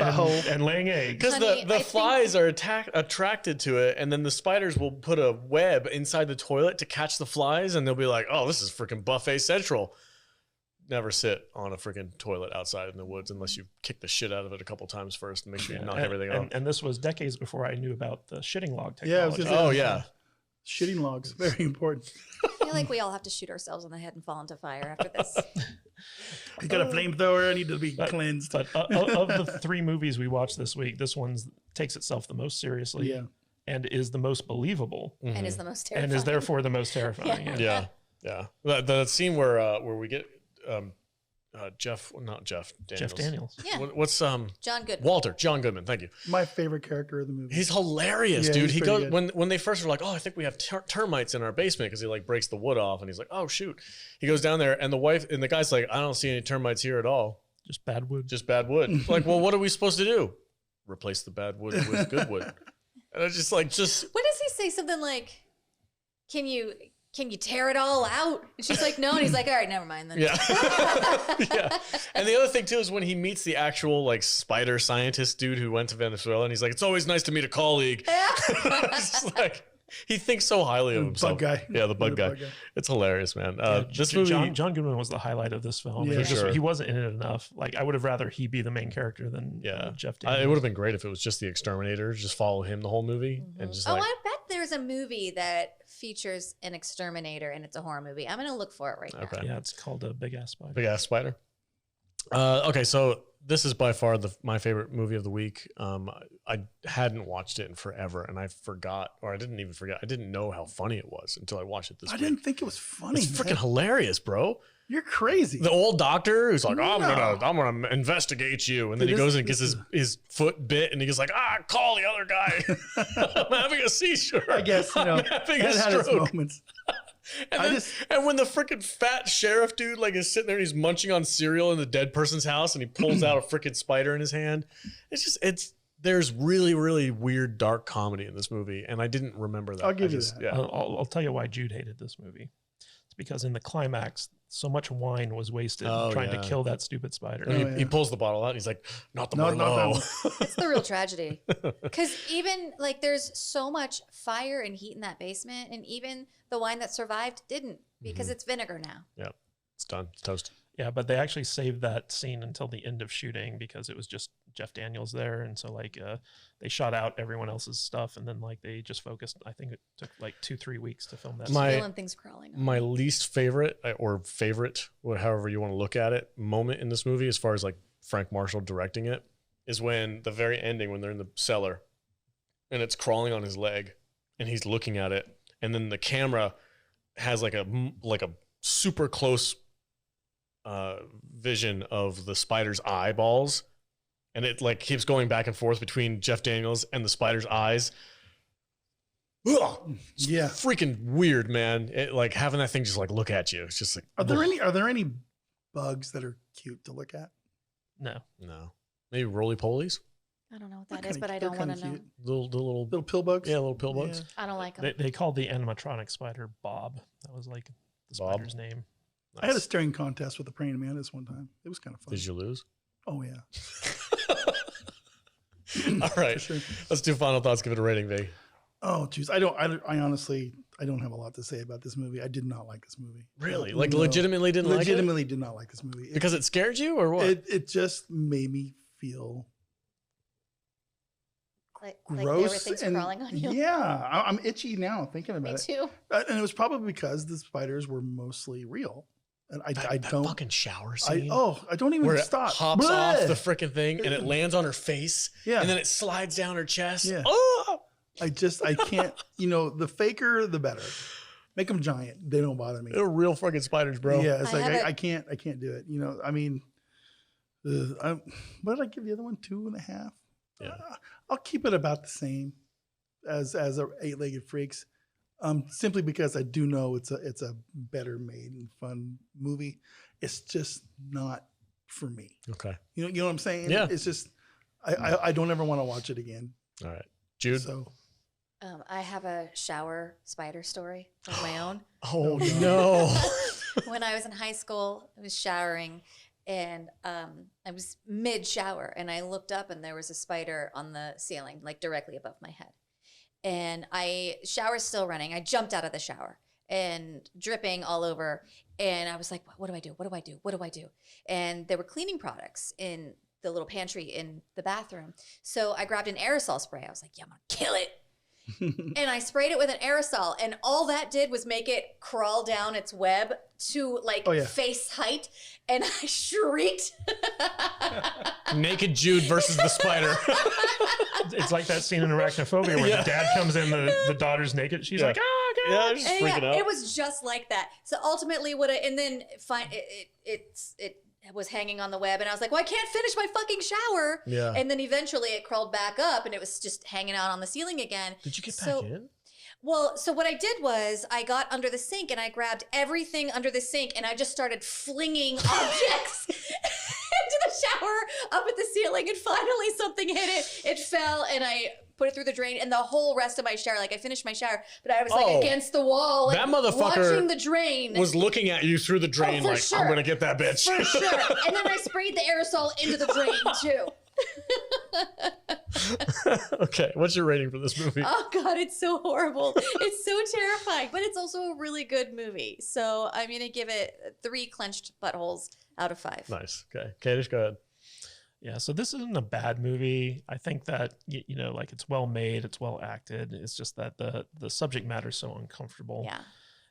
laying eggs. Because Honey, the flies are attracted to it, and then the spiders will put a web inside the toilet to catch the flies, and they'll be like, oh, this is freaking buffet central. Never sit on a freaking toilet outside in the woods unless you kick the shit out of it a couple times first and make sure you knock everything off. And this was decades before I knew about the shitting log technology. Yeah, I was gonna say, Oh, yeah. Shitting logs, very important. I feel like we all have to shoot ourselves in the head and fall into fire after this. I got a flamethrower. I need to be cleansed. But of the 3 movies we watched this week, this one takes itself the most seriously and is the most believable And is the most terrifying. and is therefore the most terrifying. Yeah. The scene where we get Jeff Daniels. Yeah. What's John Goodman. Walter, John Goodman, thank you. My favorite character of the movie. He's hilarious, Yeah, dude. he's He pretty goes good. when they first are like, oh, I think we have termites in our basement because he like breaks the wood off, and he's like, oh shoot. He goes down there, and the wife and the guy's like, I don't see any termites here at all. Just bad wood. Just bad wood. Like, well, what are we supposed to do? Replace the bad wood with good wood. And it's just like, What does he say? Something like, can you tear it all out? And she's like, no. And he's like, all right, never mind then. yeah. Yeah. And the other thing too is when he meets the actual like spider scientist dude who went to Venezuela, and he's like, it's always nice to meet a colleague. It's just like, he thinks so highly of himself. Bug guy. Yeah, the bug guy. It's hilarious, man. This movie, John Goodman was the highlight of this film. Yeah. He wasn't in it enough. Like I would have rather he be the main character than Jeff Daniels. it would have been great if it was just the exterminator, just follow him the whole movie and just like. I bet there's a movie that features an exterminator and it's a horror movie. I'm going to look for it right now. Okay. Yeah, it's called a Big Ass Spider. Big ass spider. Okay, so this is by far my favorite movie of the week. I hadn't watched it in forever, and I forgot, or I didn't even forget. I didn't know how funny it was until I watched it this week. I didn't think it was funny. It's freaking hilarious, bro. You're crazy. The old doctor who's like, I'm No. gonna investigate you, and then he goes and gets his foot bit, and he goes like, call the other guy. I'm having a seizure. I guess, you know, I'm having it a had its stroke. moments. And when the freaking fat sheriff dude like is sitting there and he's munching on cereal in the dead person's house, and he pulls out a freaking spider in his hand, there's really, really weird dark comedy in this movie, and I didn't remember that. I'll give you that. Yeah. I'll tell you why Jude hated this movie. It's because in the climax, so much wine was wasted trying to kill that stupid spider. He pulls the bottle out and he's like, not the No, not that Merlot. one. It's the real tragedy. Because even like there's so much fire and heat in that basement, and even the wine that survived didn't, because it's vinegar now. Yeah, it's done. It's toast. Yeah, but they actually saved that scene until the end of shooting because it was just Jeff Daniels there, and so like they shot out everyone else's stuff, and then like they just focused. I think it took like 2-3 weeks to film that. Feeling things crawling. My least favorite, or favorite, however you want to look at it, moment in this movie, as far as like Frank Marshall directing it, is when the very ending, when they're in the cellar, and it's crawling on his leg, and he's looking at it, and then the camera has like a super close vision of the spider's eyeballs, and it like keeps going back and forth between Jeff Daniels and the spider's eyes. Ugh, it's Yeah. freaking weird, man. It, like having that thing just like look at you. It's just like, Are there any bugs that are cute to look at? No. Maybe roly polies, I don't know what They're that is, kinda- but I they're don't want kinda to know. cute. little Little pill bugs. yeah, little pill bugs. Yeah. I don't like them. They called the animatronic spider Bob. That was like the Bob? spider's name. I had a staring contest with the praying mantis one time. It was kind of fun. Did you lose? Oh yeah. All right, For sure. let's do final thoughts. Give it a rating, V. Oh geez, I honestly don't have a lot to say about this movie. I did not like this movie. Really? No. Like legitimately didn't Legitimately did not like this movie. like it because it scared you or what? It just made me feel Like gross everything's and crawling on you. yeah, I'm itchy now thinking about Me it. too. And it was probably because the spiders were mostly real. And I That don't fucking shower I scene. don't even where stop. it hops Bleh. off the freaking thing and it lands on her face. Yeah. And then it slides down her chest. Yeah. Oh! I can't, the faker, the better. Make them giant. They don't bother me. They're real fucking spiders, bro. Yeah, it's I can't do it. I mean, what did I give the other one? 2.5. Yeah. I'll keep it about the same as a 8-legged freaks. Simply because I do know it's a better made and fun movie. It's just not for me. Okay. You know what I'm saying? Yeah. It's just I don't ever want to watch it again. All right. Jude. So I have a shower spider story of my own. Oh, no. When I was in high school, I was showering and I was mid shower and I looked up and there was a spider on the ceiling, like directly above my head. And shower's still running. I jumped out of the shower and dripping all over. And I was like, what do I do? What do I do? What do I do? And there were cleaning products in the little pantry in the bathroom. So I grabbed an aerosol spray. I was like, yeah, I'm going to kill it. And I sprayed it with an aerosol, and all that did was make it crawl down its web to face height, and I shrieked. Naked Jude versus the spider. It's like that scene in Arachnophobia where the dad comes in, the daughter's naked. She's like, oh, God. Yeah, she's freaking out. It was just like that. So ultimately, it was hanging on the web, and I was like, well, I can't finish my fucking shower. Yeah. And then eventually it crawled back up, and it was just hanging out on the ceiling again. Did you get back in? Well, so what I did was I got under the sink and I grabbed everything under the sink and I just started flinging objects into the shower up at the ceiling, and finally something hit it. It fell and I put it through the drain, and the whole rest of my shower, like I finished my shower, but I was like against the wall, like, that motherfucker watching the drain. Was looking at you through the drain like, sure. I'm going to get that bitch. For sure. And then I sprayed the aerosol into the drain too. Okay, what's your rating for this movie? Oh God, it's so horrible. It's so terrifying, but it's also a really good movie. So I'm going to give it 3 clenched buttholes out of 5. Nice. Okay. Kadish, go ahead. Yeah, so this isn't a bad movie. I think that, like it's well made, it's well acted. It's just that the subject matter is so uncomfortable. Yeah.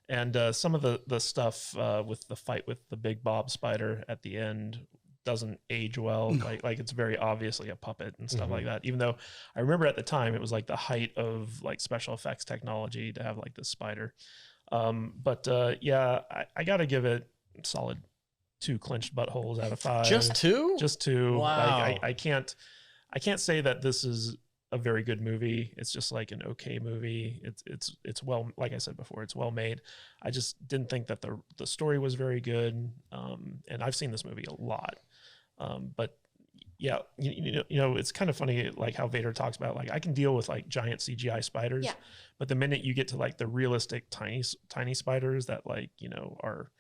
And some of the stuff with the fight with the big Bob spider at the end doesn't age well. Like it's very obviously a puppet and stuff like that. Even though I remember at the time it was like the height of like special effects technology to have like this spider. Yeah, I got to give it solid 2 clenched buttholes out of 5. Just 2? Just 2. Wow. Like, I can't say that this is a very good movie. It's just like an okay movie. It's well, like I said before, it's well made. I just didn't think that the story was very good. And I've seen this movie a lot. But yeah, it's kind of funny, like how Vader talks about, like, I can deal with like giant CGI spiders, but the minute you get to like the realistic tiny spiders that like, are,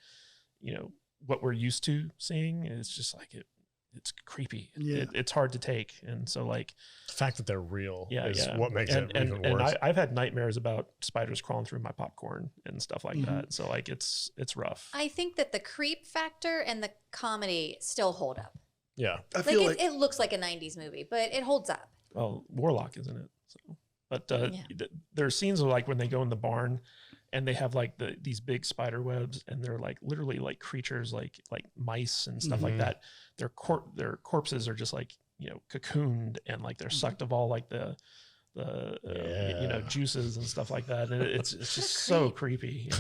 what we're used to seeing, it's just like it's creepy. Yeah. It's hard to take. And so like The fact that they're real is yeah. what makes it even worse. And I've had nightmares about spiders crawling through my popcorn and stuff like that. So like it's rough. I think that the creep factor and the comedy still hold up. Yeah. I feel like it looks like a 90s movie, but it holds up. Well, Warlock isn't it? So, but there are scenes of like when they go in the barn and they have like these big spider webs, and they're like literally like creatures like mice and stuff like that. Their corpses are just like, cocooned, and like they're sucked of all like the juices and stuff like that. And it's just so creepy.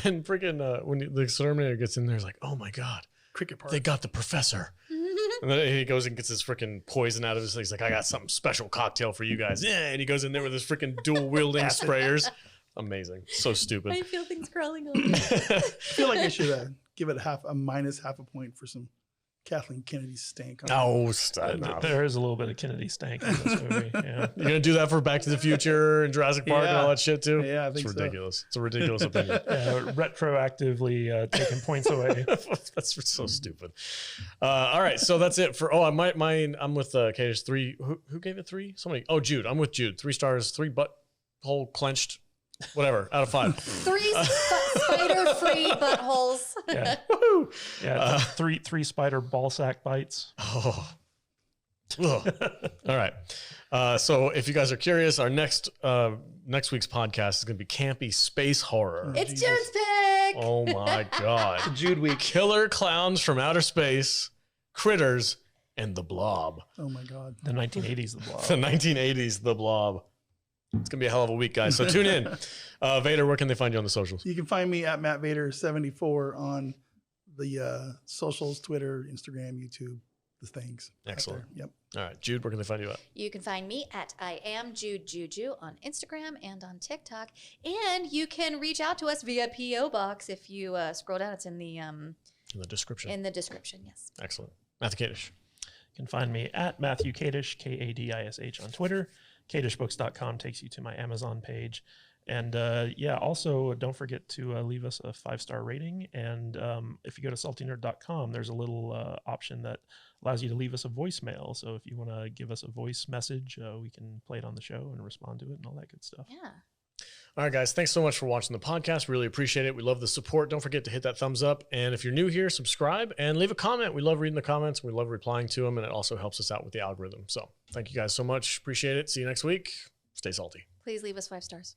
When freaking when the exterminator gets in there, he's like, oh my God, cricket park. they got the professor. And then he goes and gets his freaking poison out of his. He's like, I got something special cocktail for you guys. Yeah, and he goes in there with his freaking dual wielding sprayers. Amazing, so stupid. I feel things crawling on me. I feel like I should give it a minus half a point for some Kathleen Kennedy stank. Oh, stop. There is a little bit of Kennedy stank in this movie. Yeah. You're gonna do that for Back to the Future and Jurassic Park and all that shit too? Yeah, I think it's so. ridiculous. It's a ridiculous opinion. Retroactively taking points away. That's so stupid. All right, so that's it for. I'm with Kadish 3. Who gave it 3? Somebody. Oh, Jude. I'm with Jude. 3 stars. 3 butthole clenched. Whatever. Out of 5. 3 spider-free buttholes. Yeah. Woohoo! Yeah. 3 spider ball sack bites. Oh. Ugh. All right. So if you guys are curious, our next week's podcast is going to be campy space horror. It's Jesus. Jude's pick. Oh my God. The Jude week. Killer clowns from outer space, critters, and the blob. Oh my God. The 1980s, the blob. The 1980s, the blob. It's going to be a hell of a week, guys. So tune in. Vader, where can they find you on the socials? You can find me at Matt Vader 74 on the socials, Twitter, Instagram, YouTube, the things. Right Excellent. there. Yep. All right. Jude, where can they find you at? You can find me at I am Jude Juju on Instagram and on TikTok. And you can reach out to us via P.O. Box if you scroll down. It's in the description. Yes. Excellent. Matthew Kadish. You can find me at Matthew Kadish, Kadish on Twitter. KadishBooks.com takes you to my Amazon page. And also don't forget to leave us a 5-star rating. And if you go to saltynerd.com, there's a little option that allows you to leave us a voicemail. So if you want to give us a voice message, we can play it on the show and respond to it and all that good stuff. Yeah. All right, guys. Thanks so much for watching the podcast. Really appreciate it. We love the support. Don't forget to hit that thumbs up. And if you're new here, subscribe and leave a comment. We love reading the comments. We love replying to them. And it also helps us out with the algorithm. So thank you guys so much. Appreciate it. See you next week. Stay salty. Please leave us 5 stars.